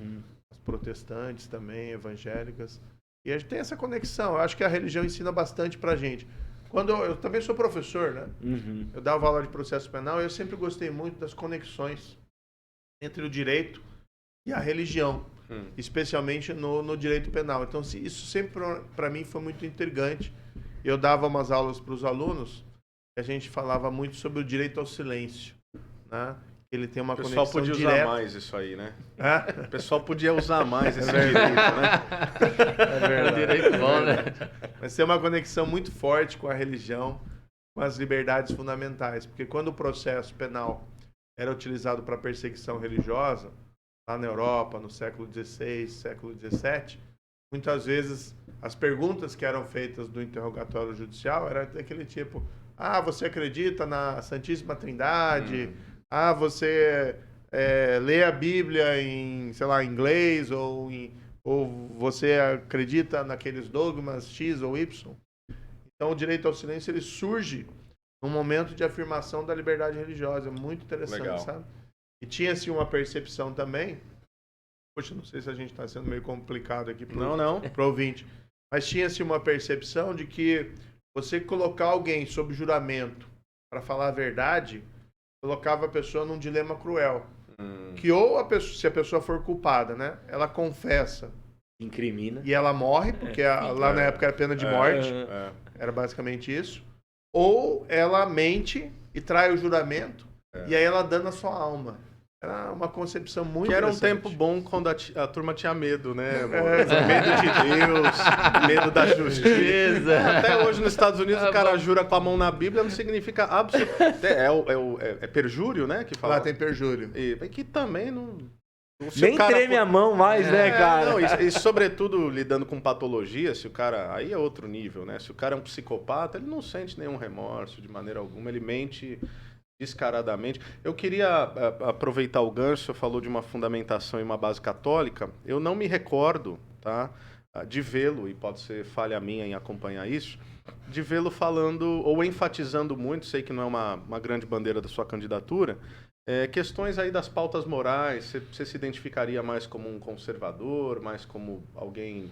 as protestantes também, evangélicas. E a gente tem essa conexão. Eu acho que a religião ensina bastante pra gente. Quando eu também sou professor, né? Uhum. Eu dava aula de processo penal e eu sempre gostei muito das conexões entre o direito e a religião, especialmente no direito penal. Então, isso sempre para mim foi muito intrigante. Eu dava umas aulas para os alunos e a gente falava muito sobre o direito ao silêncio, né? Ele tem uma O pessoal conexão podia direta. usar mais isso aí, né? É? O pessoal podia usar mais esse direito, né? É verdade. Direito bom, né? Mas tem uma conexão muito forte com a religião, com as liberdades fundamentais. Porque quando o processo penal era utilizado para perseguição religiosa, lá na Europa, no século XVI, século XVII, muitas vezes as perguntas que eram feitas do interrogatório judicial eram daquele tipo: ah, você acredita na Santíssima Trindade? Ah, você lê a Bíblia em, sei lá, inglês, ou você acredita naqueles dogmas X ou Y? Então, o direito ao silêncio ele surge num momento de afirmação da liberdade religiosa. Muito interessante, Legal. sabe? E tinha-se uma percepção também, poxa, não sei se a gente está sendo meio complicado aqui para o ouvinte, mas tinha-se uma percepção de que você colocar alguém sob juramento para falar a verdade colocava a pessoa num dilema cruel. Que ou se a pessoa for culpada, né, ela confessa, Incrimina. e ela morre, porque lá na época era pena de morte, era basicamente isso, ou ela mente e trai o juramento, e aí ela dana a sua alma. Era uma concepção muito Que era um interessante. tempo bom quando a turma tinha medo, né? Medo de Deus, medo da justiça. Até hoje nos Estados Unidos o cara jura com a mão na Bíblia, não significa absolutamente... É perjúrio, né? Que fala. Lá tem perjúrio. E que também não... Se Nem o cara treme a mão mais, né, cara? Não, e sobretudo lidando com patologia, se o cara... Aí é outro nível, né? Se o cara é um psicopata, ele não sente nenhum remorso de maneira alguma, ele mente descaradamente. Eu queria aproveitar o gancho, você falou de uma fundamentação e uma base católica. Eu não me recordo, tá, de vê-lo, e pode ser falha minha em acompanhar isso, de vê-lo falando ou enfatizando muito, sei que não é uma grande bandeira da sua candidatura, questões aí das pautas morais. Você se identificaria mais como um conservador, mais como alguém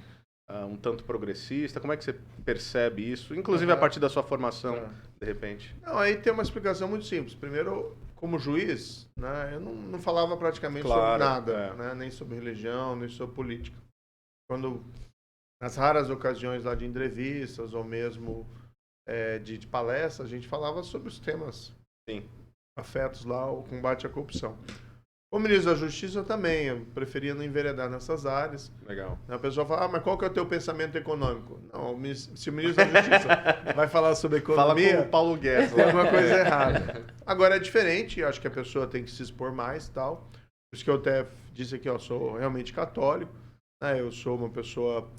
um tanto progressista? Como é que você percebe isso? Inclusive a partir da sua formação, de repente. Não, aí tem uma explicação muito simples. Primeiro, como juiz, né, eu não falava praticamente sobre nada, né, nem sobre religião, nem sobre política. Quando, nas raras ocasiões lá de entrevistas ou mesmo de palestra, a gente falava sobre os temas afetos lá, o combate à corrupção. Como ministro da Justiça, eu também. Eu preferia não enveredar nessas áreas. Legal. A pessoa fala, mas qual que é o teu pensamento econômico? Não, se o ministro da Justiça vai falar sobre economia... Fala como o Paulo Guedes. Tem alguma coisa errada. Agora é diferente, acho que a pessoa tem que se expor mais e tal. Por isso que eu até disse aqui, eu sou realmente católico, né? Eu sou uma pessoa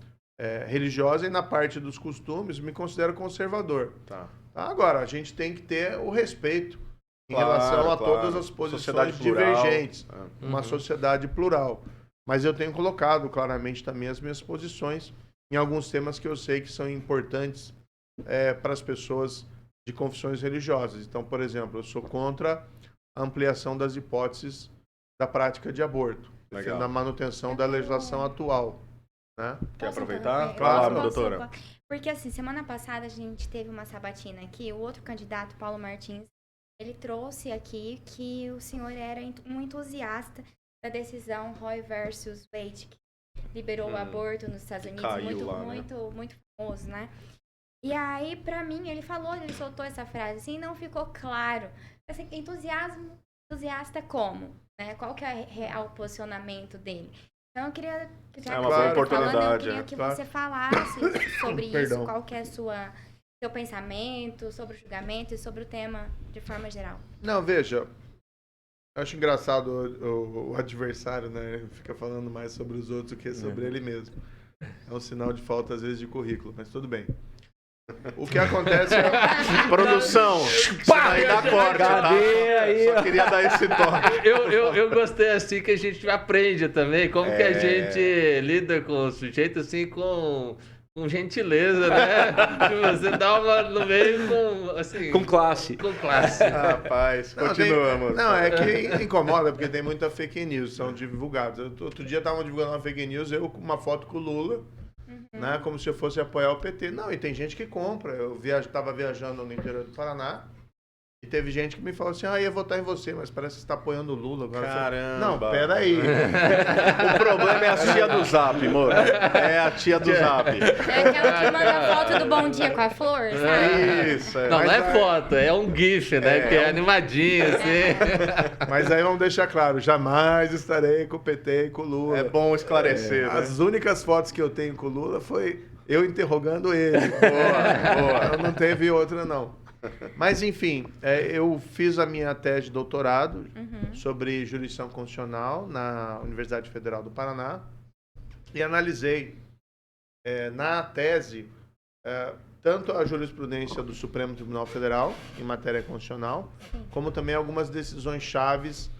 religiosa e na parte dos costumes me considero conservador. Tá. Agora, a gente tem que ter o respeito em relação a todas as posições divergentes. Uma sociedade plural. Mas eu tenho colocado claramente também as minhas posições em alguns temas que eu sei que são importantes para as pessoas de confissões religiosas. Então, por exemplo, eu sou contra a ampliação das hipóteses da prática de aborto. Legal. na manutenção da legislação atual. Né? Quer Posso aproveitar? interromper? Claro, Posso- doutora. Porque assim, semana passada a gente teve uma sabatina aqui, o outro candidato, Paulo Martins, ele trouxe aqui que o senhor era um entusiasta da decisão Roe versus Wade, que liberou o aborto nos Estados Unidos, caiu muito, lá, né? muito famoso, né? E aí, pra mim, ele soltou essa frase assim, não ficou claro. Assim, entusiasta como? Né? Qual que é o real posicionamento dele? Então eu queria, já É que uma você boa tá falando, oportunidade, eu queria que claro. você falasse sobre isso, Perdão. qual que é seu pensamento sobre o julgamento e sobre o tema de forma geral. Não, veja, eu acho engraçado o adversário, né? Ele fica falando mais sobre os outros do que sobre ele mesmo. É um sinal de falta, às vezes, de currículo, mas tudo bem. O que acontece é... Produção! Pá! Aí dá corte, tá? Cadê aí, Só ó? queria dar esse toque. Eu gostei assim que a gente aprende também como que a gente lida com o sujeito assim com gentileza, né? Que você dá uma no meio com assim Com classe. com classe. Rapaz, Não, continuamos. Não, é que incomoda, porque tem muita fake news, são divulgados. Outro dia estavam divulgando uma fake news, eu com uma foto com o Lula, né, como se eu fosse apoiar o PT. Não, e tem gente que compra. Eu estava viajando no interior do Paraná, e teve gente que me falou assim, ia votar em você, mas parece que você está apoiando o Lula agora. Caramba. Não, peraí. O problema é a tia do Zap, amor. É a tia do Zap. É aquela que manda foto do bom dia com a flor, sabe? Isso, é. Não, não Mas é foto, é um gif, né? Que é animadinho, assim. Mas aí vamos deixar claro, jamais estarei com o PT e com o Lula. É bom esclarecer, né? As únicas fotos que eu tenho com o Lula foi eu interrogando ele. Boa. Não teve outra, não. Mas, enfim, eu fiz a minha tese de doutorado sobre jurisdição constitucional na Universidade Federal do Paraná e analisei na tese tanto a jurisprudência do Supremo Tribunal Federal em matéria constitucional, como também algumas decisões chaves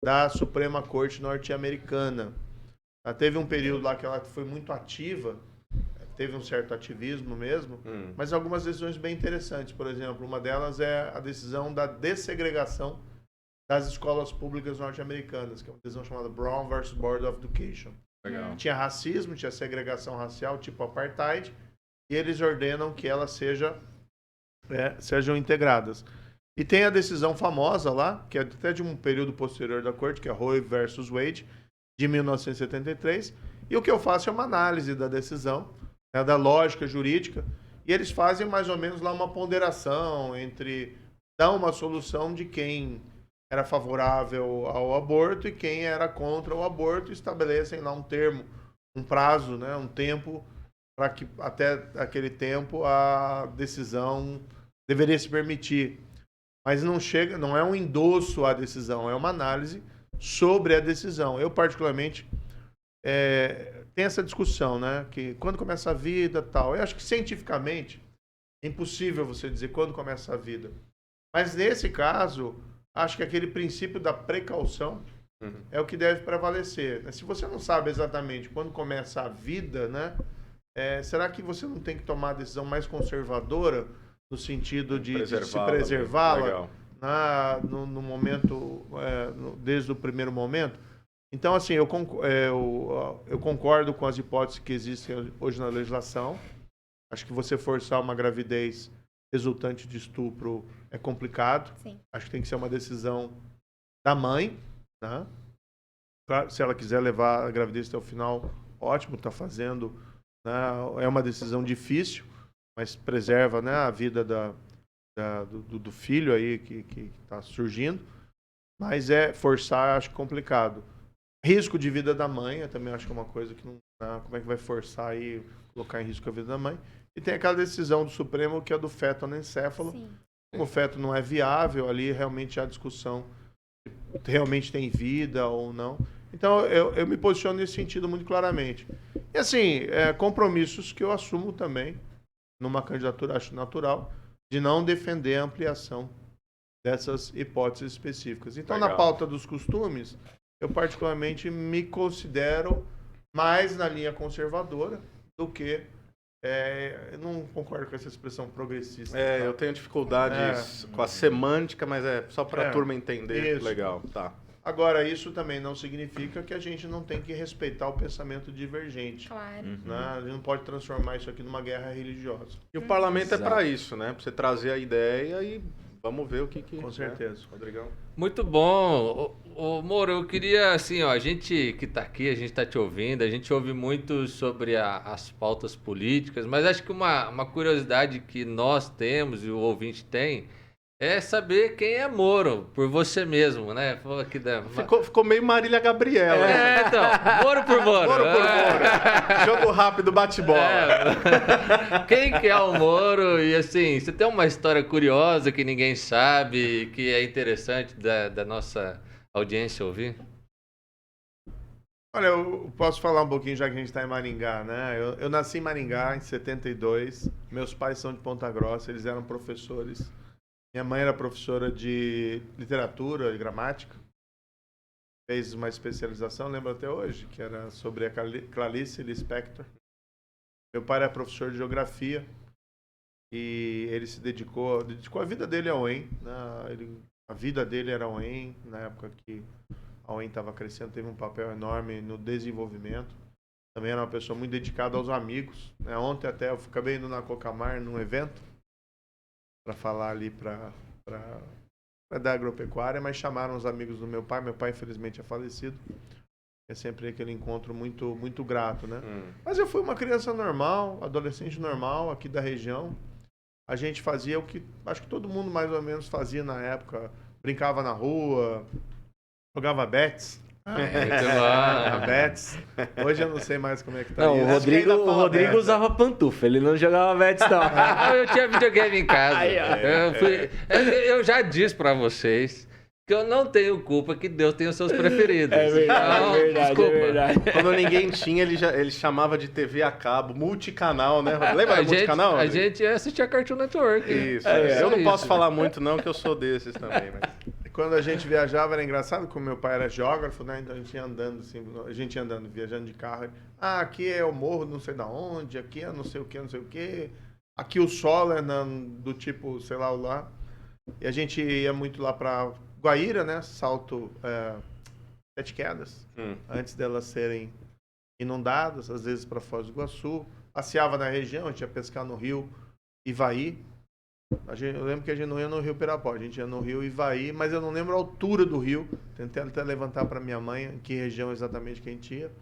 da Suprema Corte norte-americana. Teve um período lá que ela foi muito ativa, teve um certo ativismo mesmo, mas algumas decisões bem interessantes. Por exemplo, uma delas é a decisão da dessegregação das escolas públicas norte-americanas, que é uma decisão chamada Brown versus Board of Education. Legal. Tinha racismo, tinha segregação racial, tipo apartheid, e eles ordenam que elas sejam integradas. E tem a decisão famosa lá, que é até de um período posterior da corte, que é Roe versus Wade, de 1973, e o que eu faço é uma análise da decisão, da lógica jurídica, e eles fazem mais ou menos lá uma ponderação entre dar uma solução de quem era favorável ao aborto e quem era contra o aborto, e estabelecem lá um termo, um prazo, né, um tempo, para que até aquele tempo a decisão deveria se permitir. Mas não é um endosso à decisão, é uma análise sobre a decisão. Eu, particularmente, tem essa discussão, né? Que quando começa a vida, tal. Eu acho que cientificamente é impossível você dizer quando começa a vida. Mas nesse caso, acho que aquele princípio da precaução é o que deve prevalecer. Se você não sabe exatamente quando começa a vida, né? Será que você não tem que tomar a decisão mais conservadora no sentido de se preservá-la no momento, desde o primeiro momento? Então, assim, eu concordo com as hipóteses que existem hoje na legislação. Acho que você forçar uma gravidez resultante de estupro é complicado. Sim. Acho que tem que ser uma decisão da mãe, né? Claro, se ela quiser levar a gravidez até o final, ótimo, está fazendo. Né? É uma decisão difícil, mas preserva, né, a vida do filho aí que está surgindo. Mas forçar, acho complicado. Risco de vida da mãe, eu também acho que é uma coisa que não. Como é que vai forçar aí, colocar em risco a vida da mãe? E tem aquela decisão do Supremo que é do feto anencéfalo. Sim. Como o feto não é viável, ali realmente há discussão se realmente tem vida ou não. Então eu me posiciono nesse sentido muito claramente. E assim, compromissos que eu assumo também, numa candidatura, acho natural, de não defender a ampliação dessas hipóteses específicas. Então, Legal. na pauta dos costumes, eu particularmente me considero mais na linha conservadora do que... eu não concordo com essa expressão progressista. Tá? Eu tenho dificuldades com a semântica, mas só para a turma entender. Isso. Legal, tá. Agora, isso também não significa que a gente não tem que respeitar o pensamento divergente. Claro. Né? A gente não pode transformar isso aqui numa guerra religiosa. E o parlamento é Exato. para isso, né? Para você trazer a ideia e vamos ver o que... Com certeza. Rodrigão? Muito bom. Ô, Moro, eu queria, assim, ó, a gente que tá aqui, a gente tá te ouvindo, a gente ouve muito sobre as pautas políticas, mas acho que uma curiosidade que nós temos e o ouvinte tem é saber quem é Moro, por você mesmo, né? Falou aqui Ficou meio Marília Gabriela. Então, Moro por Moro. Moro por Moro. Jogo rápido, bate-bola. Quem que é o Moro? E assim, você tem uma história curiosa que ninguém sabe, que é interessante da nossa audiência ouvir? Olha, eu posso falar um pouquinho já que a gente está em Maringá, né? Eu nasci em Maringá em 72, meus pais são de Ponta Grossa, eles eram professores. Minha mãe era professora de literatura e gramática, fez uma especialização, lembro até hoje, que era sobre a Clarice Lispector. Meu pai era professor de geografia e ele se dedicou a vida dele ao UEM, né? A vida dele era ao UEM, na época que a UEM estava crescendo, teve um papel enorme no desenvolvimento. Também era uma pessoa muito dedicada aos amigos, né? Ontem até eu acabei indo na Cocamar num evento para falar ali para da agropecuária, mas chamaram os amigos do meu pai. Meu pai, infelizmente, é falecido. É sempre aquele encontro muito, muito grato, né? Mas eu fui uma criança normal, adolescente normal aqui da região. A gente fazia o que acho que todo mundo mais ou menos fazia na época. Brincava na rua, jogava bets. A Betis. Hoje eu não sei mais como é que tá. Não, isso. o Rodrigo usava pantufa, ele não jogava Betis, não. Eu tinha videogame em casa. Eu já disse pra vocês que eu não tenho culpa que Deus tem os seus preferidos. É verdade, Então, é verdade, desculpa. é verdade. Quando ninguém tinha, ele chamava de TV a cabo, multicanal, né? Lembra do multicanal? A Rodrigo? gente assistia Cartoon Network. Isso. É, eu não isso. posso falar muito, não, que eu sou desses também. Mas... Quando a gente viajava era engraçado, como meu pai era geógrafo, né? Então a gente ia andando assim, viajando de carro. Ah, aqui é o morro não sei da onde, aqui é não sei o que, não sei o que. Aqui o solo é do tipo, sei lá, lá. E a gente ia muito lá pra Guaíra, né? Salto Sete Quedas, antes delas serem inundadas, às vezes para Foz do Iguaçu. Passeava na região, a gente ia pescar no rio Ivaí. Eu lembro que a gente não ia no rio Pirapó, a gente ia no rio Ivaí, mas eu não lembro a altura do rio. Tentei até levantar para minha mãe em que região exatamente que a gente ia,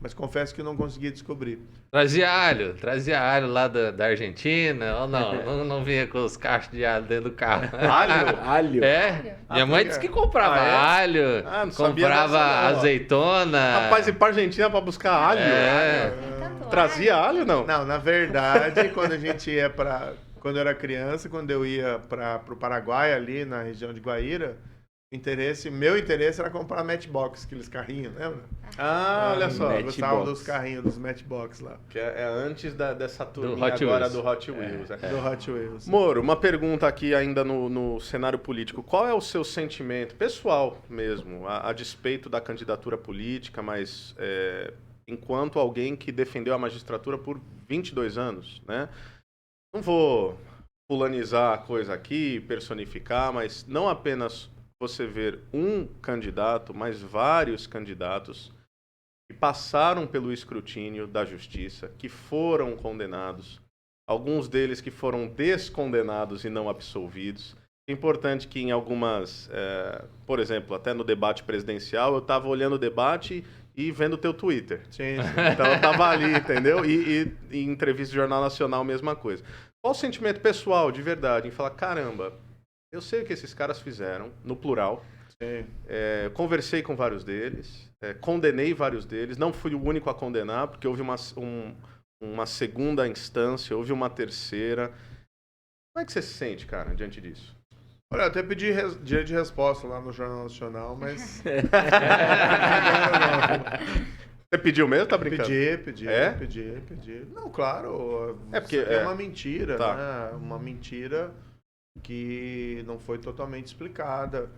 mas confesso que não consegui descobrir. Trazia alho lá da Argentina, ou não vinha com os cachos de alho dentro do carro. Alho. É, minha mãe disse que comprava alho, não sabia comprava dessa, não. azeitona. Rapaz, ir pra Argentina pra buscar alho? Tem tanto Trazia alho, não? Não, na verdade, quando a gente ia quando eu era criança, quando eu ia pro Paraguai, ali na região de Guaíra, meu interesse era comprar Matchbox, aqueles carrinhos, lembra? Olha só. Eu gostava dos carrinhos, dos Matchbox lá. Que é antes dessa turminha Hot agora Wheels. do Hot Wheels. Do Hot Wheels. Moro, uma pergunta aqui ainda no cenário político. Qual é o seu sentimento, pessoal mesmo, a despeito da candidatura política, mas enquanto alguém que defendeu a magistratura por 22 anos, né? Não vou fulanizar a coisa aqui, personificar, mas não apenas você ver um candidato, mas vários candidatos que passaram pelo escrutínio da justiça, que foram condenados, alguns deles que foram descondenados e não absolvidos. É importante que em algumas, por exemplo, até no debate presidencial, eu estava olhando o debate e vendo o teu Twitter. Sim. Então eu estava ali, entendeu? E em entrevista do Jornal Nacional, mesma coisa. Qual o sentimento pessoal, de verdade, em falar, caramba, eu sei o que esses caras fizeram, no plural. Sim. Conversei com vários deles, condenei vários deles, não fui o único a condenar, porque houve uma segunda instância, houve uma terceira. Como é que você se sente, cara, diante disso? Olha, eu até pedi direito de resposta lá no Jornal Nacional, mas... Você pediu mesmo, tá brincando? Pedi. Não, claro, porque é uma mentira, tá. né? Uma mentira que não foi totalmente explicada.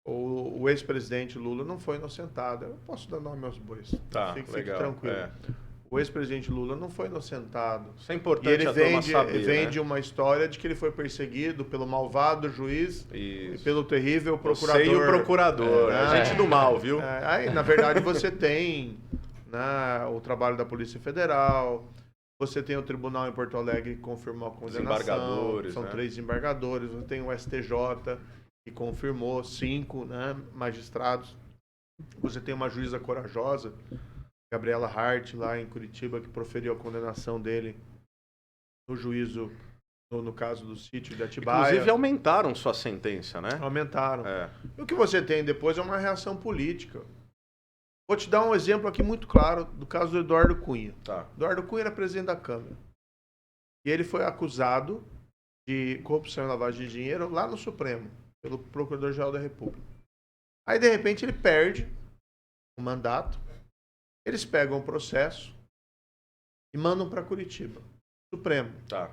O ex-presidente Lula não foi inocentado. Eu posso dar nome aos bois. Tá, Fique legal. tranquilo. o ex-presidente Lula não foi inocentado. Isso é E importante ele a turma saber, vende né? uma história de que ele foi perseguido pelo malvado juiz e pelo terrível procurador. Você e o procurador, gente do mal, viu? Aí, na verdade, você tem, né, o trabalho da Polícia Federal, você tem o tribunal em Porto Alegre que confirmou a condenação. Desembargadores, São né? 3 desembargadores. Você tem o STJ que confirmou 5, né, magistrados. Você tem uma juíza corajosa, Gabriela Hart, lá em Curitiba, que proferiu a condenação dele no juízo, no caso do sítio de Atibaia. Inclusive aumentaram sua sentença, né? Aumentaram. É. E o que você tem depois é uma reação política. Vou te dar um exemplo aqui muito claro do caso do Eduardo Cunha. Tá. Eduardo Cunha era presidente da Câmara. E ele foi acusado de corrupção e lavagem de dinheiro lá no Supremo, pelo Procurador-Geral da República. Aí, de repente, ele perde o mandato. Eles pegam o processo e mandam para Curitiba. Supremo. Tá.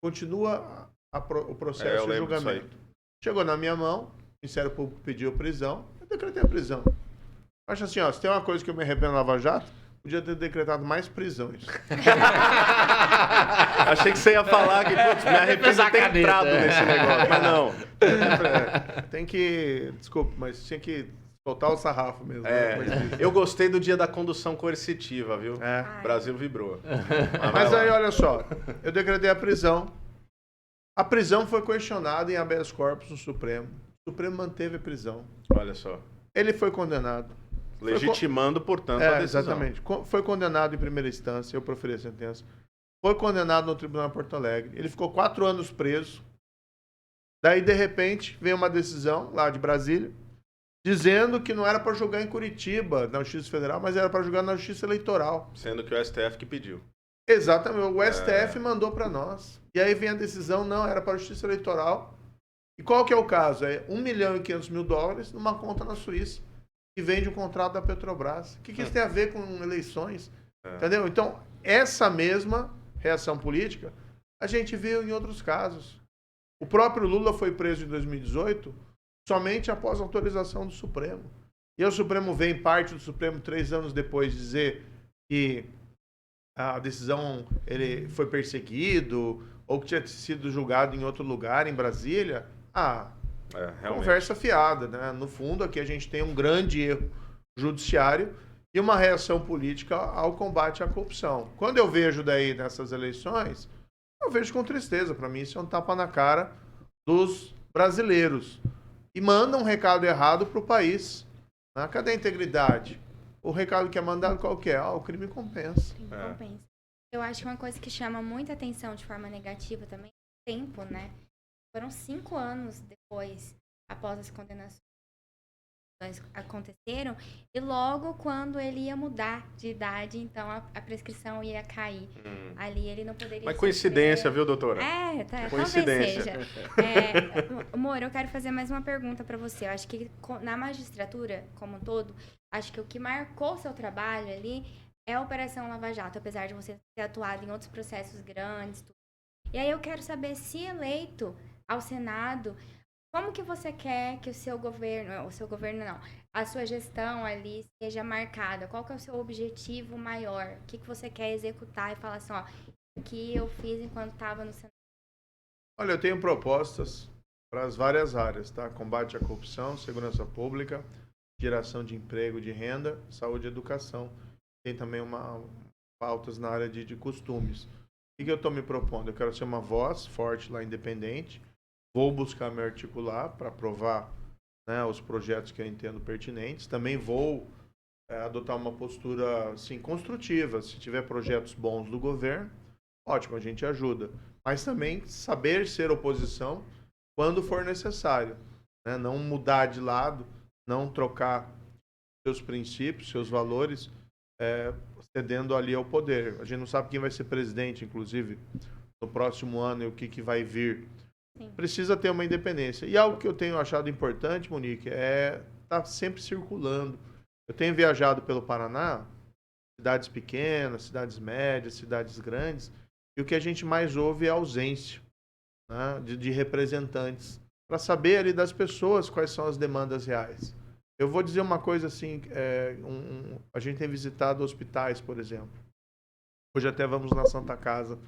Continua o eu processo de lembro disso aí. julgamento. Chegou na minha mão, o Ministério Público pediu a prisão, eu decretei a prisão. Acho assim, ó, se tem uma coisa que eu me arrependo na Lava Jato, podia ter decretado mais prisões. Achei que você ia falar que, putz, me arrependo de ter caneta. entrado nesse negócio, mas não. Tem que... Desculpa, mas tinha que soltar o sarrafo mesmo. É, né? eu gostei do dia da condução coercitiva, viu? É. O Brasil vibrou. Mas aí, olha só, eu decretei a prisão. A prisão foi questionada em habeas corpus no Supremo. O Supremo manteve a prisão. Olha só. Ele foi condenado. Legitimando, portanto, a decisão. Exatamente. Foi condenado em primeira instância, eu proferi a sentença. Foi condenado no Tribunal de Porto Alegre. Ele ficou 4 anos preso. Daí, de repente, veio uma decisão lá de Brasília, dizendo que não era para julgar em Curitiba, na Justiça Federal, mas era para julgar na Justiça Eleitoral. Sendo que o STF que pediu. Exatamente. O STF mandou para nós. E aí vem a decisão, não, era para a Justiça Eleitoral. E qual que é o caso? É $1.500.000 numa conta na Suíça, que vende um contrato da Petrobras. O que isso tem a ver com eleições? Entendeu? Então, essa mesma reação política a gente viu em outros casos. O próprio Lula foi preso em 2018 somente após autorização do Supremo. E o Supremo vem, parte do Supremo, 3 anos depois, dizer que a decisão ele foi perseguido ou que tinha sido julgado em outro lugar, em Brasília. Conversa fiada, né? No fundo, aqui a gente tem um grande erro judiciário e uma reação política ao combate à corrupção. Quando eu vejo daí nessas eleições, eu vejo com tristeza. Para mim, isso é um tapa na cara dos brasileiros. E manda um recado errado para o país. Né? Cadê a integridade? O recado que é mandado qual que é? O crime compensa. Crime compensa. Eu acho que uma coisa que chama muita atenção de forma negativa também é o tempo, né? Foram 5 anos depois, após as condenações aconteceram, e logo quando ele ia mudar de idade, então a prescrição ia cair. Ali ele não poderia... Mas coincidência, viu, doutora? Coincidência. Talvez seja. Moro, eu quero fazer mais uma pergunta para você. Eu acho que na magistratura, como um todo, acho que o que marcou seu trabalho ali é a Operação Lava Jato, apesar de você ter atuado em outros processos grandes. Tudo. E aí eu quero saber, se eleito ao Senado, como que você quer que o seu governo não, a sua gestão ali seja marcada? Qual que é o seu objetivo maior? O que você quer executar e falar assim, ó, o que eu fiz enquanto estava no Senado? Olha, eu tenho propostas para as várias áreas, tá? Combate à corrupção, segurança pública, geração de emprego, de renda, saúde e educação. Tem também pautas na área de costumes. O que eu estou me propondo? Eu quero ser uma voz forte lá, independente. Vou buscar me articular para aprovar, né, os projetos que eu entendo pertinentes. Também vou adotar uma postura assim, construtiva. Se tiver projetos bons do governo, ótimo, a gente ajuda. Mas também saber ser oposição quando for necessário. Né? Não mudar de lado, não trocar seus princípios, seus valores, cedendo ali ao poder. A gente não sabe quem vai ser presidente, inclusive, no próximo ano e o que vai vir. Sim. Precisa ter uma independência. E algo que eu tenho achado importante, Monique, é estar sempre circulando. Eu tenho viajado pelo Paraná, cidades pequenas, cidades médias, cidades grandes, e o que a gente mais ouve é a ausência, né, de representantes, para saber ali das pessoas quais são as demandas reais. Eu vou dizer uma coisa assim, a gente tem visitado hospitais, por exemplo. Hoje até vamos na Santa Casa,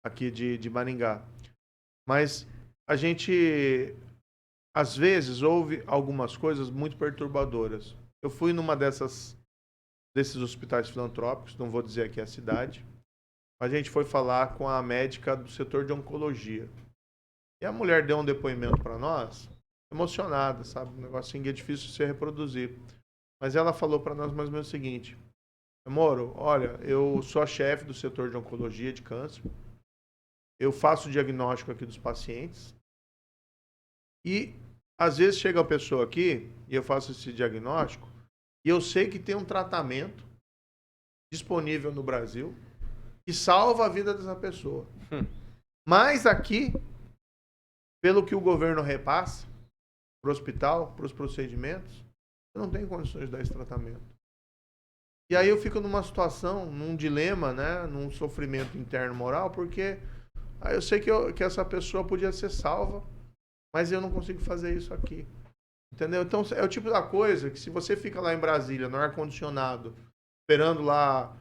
aqui de Maringá. Mas a gente, às vezes, ouve algumas coisas muito perturbadoras. Eu fui numa desses hospitais filantrópicos, não vou dizer aqui a cidade, mas a gente foi falar com a médica do setor de oncologia. E a mulher deu um depoimento para nós, emocionada, sabe? Um negocinho que é difícil de se reproduzir. Mas ela falou para nós mais ou menos o seguinte: Moro, olha, eu sou a chefe do setor de oncologia de câncer. Eu faço o diagnóstico aqui dos pacientes. E às vezes chega a pessoa aqui e eu faço esse diagnóstico e eu sei que tem um tratamento disponível no Brasil que salva a vida dessa pessoa. Mas aqui, pelo que o governo repassa para o hospital, para os procedimentos, eu não tenho condições de dar esse tratamento. E aí eu fico numa situação, num dilema, né, num sofrimento interno moral, porque eu sei que essa pessoa podia ser salva, mas eu não consigo fazer isso aqui. Entendeu? Então é o tipo da coisa que se você fica lá em Brasília, no ar-condicionado, esperando lá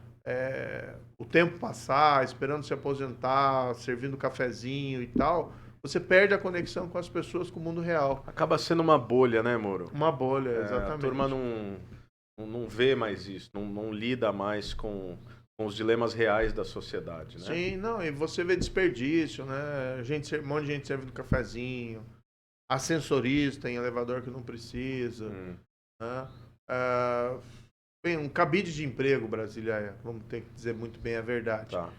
o tempo passar, esperando se aposentar, servindo cafezinho e tal, você perde a conexão com as pessoas, com o mundo real. Acaba sendo uma bolha, né, Moro? Uma bolha, exatamente. A turma não vê mais isso, não lida mais com os dilemas reais da sociedade, né? Sim, não, e você vê desperdício, né? Um monte de gente serve do cafezinho, ascensorista em elevador que não precisa, né? Bem, um cabide de emprego, Brasília, vamos ter que dizer muito bem a verdade. Tá.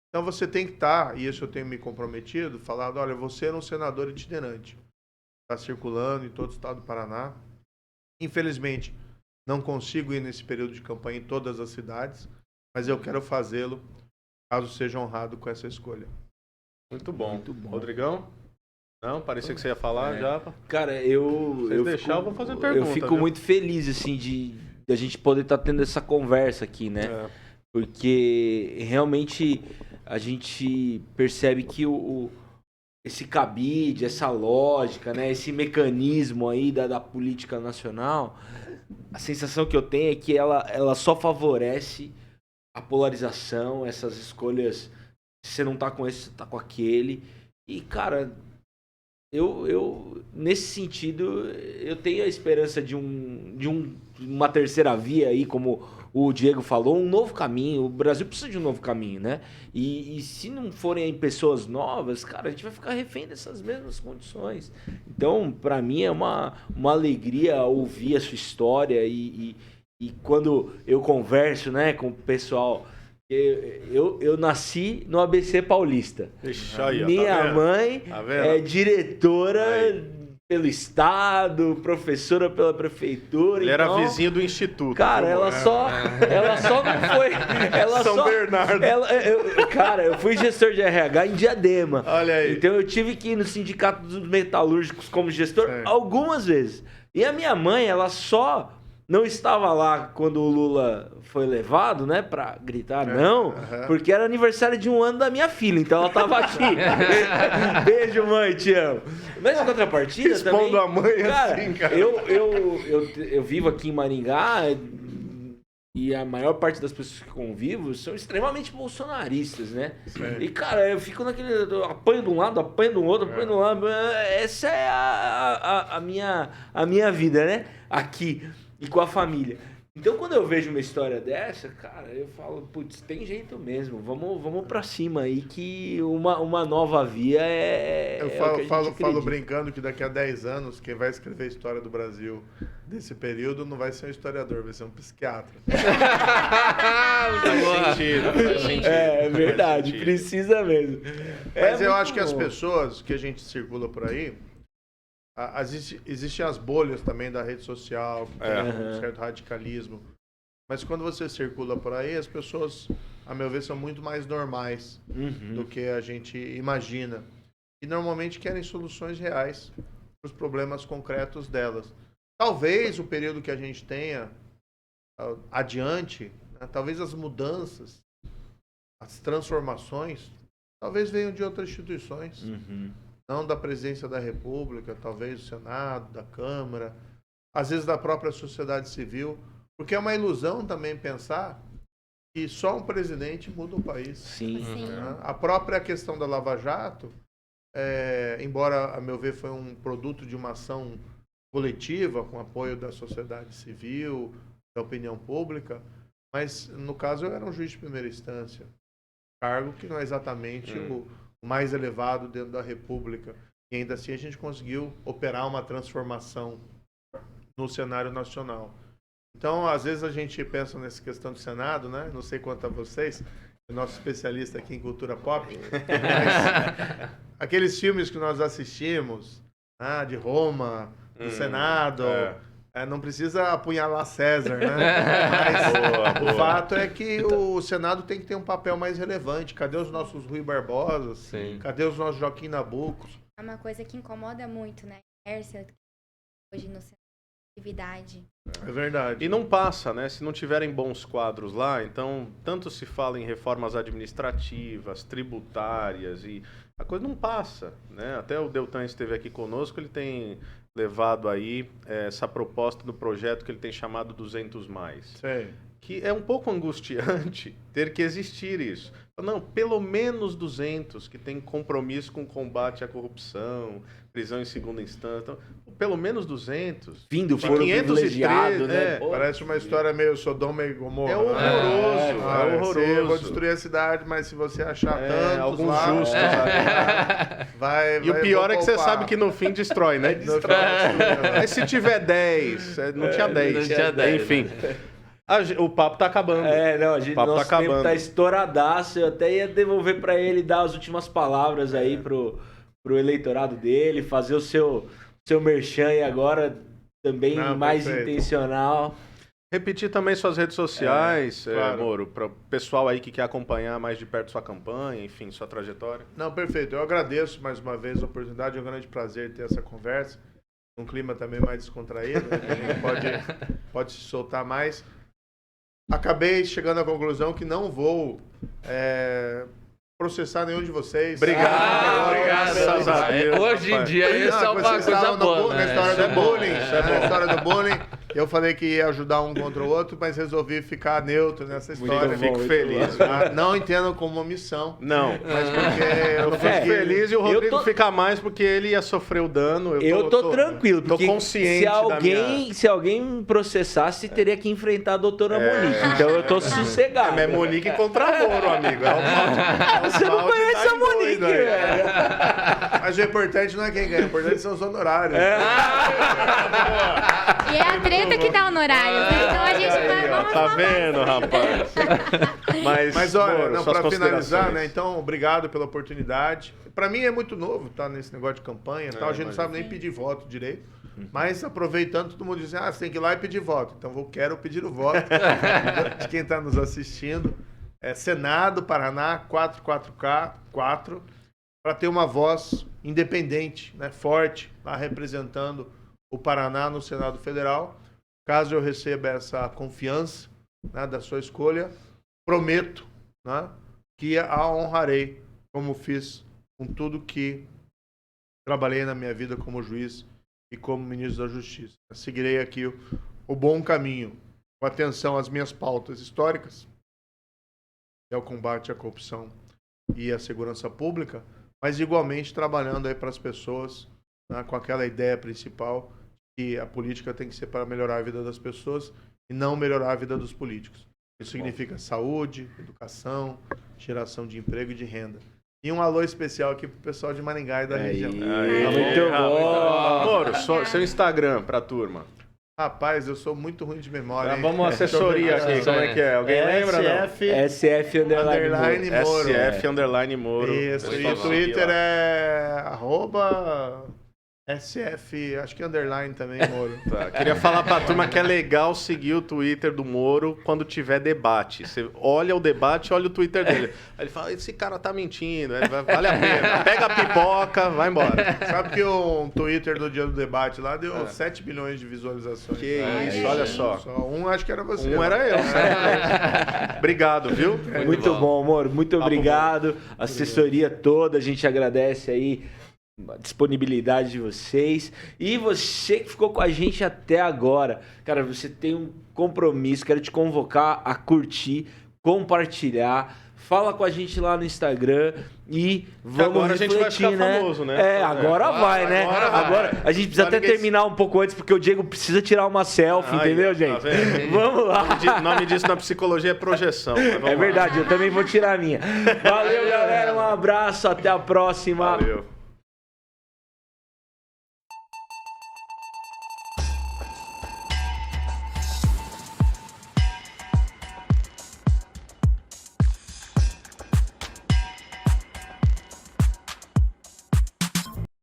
Então você tem que estar, e isso eu tenho me comprometido, falado, olha, você é um senador itinerante, está circulando em todo o estado do Paraná. Infelizmente, não consigo ir nesse período de campanha em todas as cidades, mas eu quero fazê-lo, caso seja honrado com essa escolha. Muito bom. Muito bom. Rodrigão? Não, parecia que você ia falar já. Cara, Se eu deixar, eu vou fazer pergunta. Eu fico viu? muito feliz, assim, de a gente poder estar tendo essa conversa aqui, né? Porque realmente a gente percebe que esse cabide, essa lógica, né? Esse mecanismo aí da política nacional, a sensação que eu tenho é que ela só favorece a polarização, essas escolhas. Se você não tá com esse, você tá com aquele. E, cara, eu nesse sentido, eu tenho a esperança de uma terceira via aí, como o Diego falou, um novo caminho. O Brasil precisa de um novo caminho, né? E se não forem aí pessoas novas, cara, a gente vai ficar refém dessas mesmas condições. Então, para mim, é uma alegria ouvir a sua história e quando eu converso, né, com o pessoal. Eu nasci no ABC Paulista. Ixi, aí, ó, Minha mãe é diretora pelo Estado, professora pela prefeitura. Ele era vizinho do instituto. Cara, ela só não foi. São Bernardo. Cara, eu fui gestor de RH em Diadema. Olha aí. Então eu tive que ir no Sindicato dos Metalúrgicos como gestor algumas vezes. E a minha mãe, ela só não estava lá quando o Lula foi levado, né, pra gritar não, porque era aniversário de 1 ano da minha filha, então ela tava aqui. Beijo, mãe, te amo. Mas em contrapartida Respondo também... a mãe cara, assim, cara. Eu vivo aqui em Maringá e a maior parte das pessoas que convivo são extremamente bolsonaristas, né? E, cara, eu fico naquele... Eu apanho de um lado, apanho do outro, apanho do lado. Essa é a minha vida, né? Aqui. E com a família. Então, quando eu vejo uma história dessa, cara, eu falo, putz, tem jeito mesmo. Vamos pra cima aí, que uma nova via Eu falo brincando que daqui a 10 anos, quem vai escrever a história do Brasil desse período não vai ser um historiador, vai ser um psiquiatra. Faz sentido. É verdade, precisa mesmo. Mas eu acho que as pessoas que a gente circula por aí, existem as bolhas também da rede social, que tem um certo radicalismo. Mas quando você circula por aí, as pessoas, a meu ver, são muito mais normais do que a gente imagina. E normalmente querem soluções reais para os problemas concretos delas. Talvez o período que a gente tenha adiante, né, talvez as mudanças, as transformações, talvez venham de outras instituições. Não da presidência da República, talvez do Senado, da Câmara. às vezes da própria sociedade civil, porque é uma ilusão também pensar que só um presidente muda o país. Sim. Sim. Né? A própria questão da Lava Jato, embora, a meu ver, foi um produto de uma ação coletiva, com apoio da sociedade civil, da opinião pública, mas, no caso, eu era um juiz de primeira instância. Cargo que não é exatamente o mais elevado dentro da República. E ainda assim a gente conseguiu operar uma transformação no cenário nacional. Então, às vezes a gente pensa nessa questão do Senado, né? Não sei quanto a vocês, o nosso especialista aqui em cultura pop, mas aqueles filmes que nós assistimos, de Roma, do Senado, não precisa apunhalar César, né? Mas o fato é que o Senado tem que ter um papel mais relevante. Cadê os nossos Rui Barbosa? Sim. Cadê os nossos Joaquim Nabuco? É uma coisa que incomoda muito, né? Hoje no Senado, atividade. É verdade. E não passa, né? Se não tiverem bons quadros lá, então tanto se fala em reformas administrativas, tributárias, e a coisa não passa, né? Até o Deltan esteve aqui conosco, ele tem levado aí essa proposta do projeto que ele tem chamado 200 mais. Sei. Que é um pouco angustiante ter que existir isso. Não, pelo menos 200 que tem compromisso com o combate à corrupção, prisão em segunda instância. Então, pelo menos 200. Fim do De foro 503, privilegiado, né? Pô, Parece uma história meio Sodoma e Gomorra. É horroroso, né? é horroroso. Eu vou destruir a cidade, mas se você achar tantos alguns lá, justos. vai, E o pior é que você poupar. sabe que no fim destrói, né? Destrói. Mas se tiver 10, não tinha 10. não tinha 10, Enfim. O papo tá acabando. Não, O papo nosso tá tempo acabando. tá estouradaço. Eu até ia devolver pra ele dar as últimas palavras aí pro eleitorado dele, fazer o seu merchan aí agora também mais perfeito. intencional. Repetir também suas redes sociais, claro. Moro, para o pessoal aí que quer acompanhar mais de perto sua campanha, enfim, sua trajetória. Não, perfeito. Eu agradeço mais uma vez a oportunidade. É um grande prazer ter essa conversa. Um clima também mais descontraído, né? Que a gente pode se soltar mais. Acabei chegando à conclusão que não vou processar nenhum de vocês. Obrigado. Graças a Deus. Hoje em dia isso é uma vocês coisa estavam boa, na né? história Isso é do bom, bullying. isso é Na bom. história do bullying. Eu falei que ia ajudar um contra o outro, mas resolvi ficar neutro nessa história. Fico feliz. Não entendam como uma missão. Não. Mas porque eu Eu não fico consegui. feliz e o Rodrigo Eu tô- fica mais porque ele ia sofrer o dano. Eu tô tranquilo, Tô porque consciente se alguém me processasse, teria que enfrentar a doutora Monique. Então eu tô sossegado. É Monique contra Moro, amigo. É o mal de- Você não conhece a Monique, doido aí. velho. Mas o importante não é quem ganha, o importante são os honorários. E é a treta que dá honorários, né? Então a gente vai... Vamos Tá falar vendo, rapaz? Mas olha, Moro, não, suas para finalizar, considerações. né? Então, obrigado pela oportunidade. Para mim é muito novo estar nesse negócio de campanha e tal. A gente não sabe nem pedir voto direito. Mas aproveitando, todo mundo diz, você tem que ir lá e pedir voto. Então eu quero pedir o voto de quem está nos assistindo. Senado, Paraná, 444K4, para ter uma voz independente, né, forte, lá representando o Paraná no Senado Federal. Caso eu receba essa confiança, né, da sua escolha, prometo, né, que a honrarei, como fiz com tudo que trabalhei na minha vida como juiz e como ministro da Justiça. Seguirei aqui o bom caminho, com atenção às minhas pautas históricas, que é o combate à corrupção e à segurança pública, mas igualmente trabalhando aí para as pessoas, né, com aquela ideia principal que a política tem que ser para melhorar a vida das pessoas e não melhorar a vida dos políticos. Isso significa saúde, educação, geração de emprego e de renda. E um alô especial aqui pro pessoal de Maringá e da região. Muito bom. Moro, seu Instagram pra turma. Rapaz, eu sou muito ruim de memória. hein? Vamos assessoria aqui, como é que é? Alguém lembra, não? SF Underline Moro. SF _Moro. Isso, Pessoal, e o Twitter lá. é @SF, acho que underline também, Moro. Tá, queria falar pra turma que é legal seguir o Twitter do Moro quando tiver debate. Você olha o debate, olha o Twitter dele. Aí ele fala, esse cara tá mentindo, vale a pena. Pega a pipoca, vai embora. Sabe que o Twitter do dia do debate lá deu 7 milhões de visualizações. Que isso, olha só. Um acho que era você. Um era eu, certo? Obrigado, viu? Muito bom, amor. Muito obrigado. Assessoria toda, a gente agradece aí disponibilidade de vocês. E você que ficou com a gente até agora, cara, você tem um compromisso, quero te convocar a curtir, compartilhar, fala com a gente lá no Instagram e vamos agora a gente vai refletir, ficar né? famoso, né? Agora vai, né? Agora a gente precisa até terminar um pouco antes, porque o Diego precisa tirar uma selfie, entendeu, gente? Vamos lá. O nome disso na psicologia é projeção. É verdade, eu também vou tirar a minha. Valeu, galera, um abraço, até a próxima. Valeu.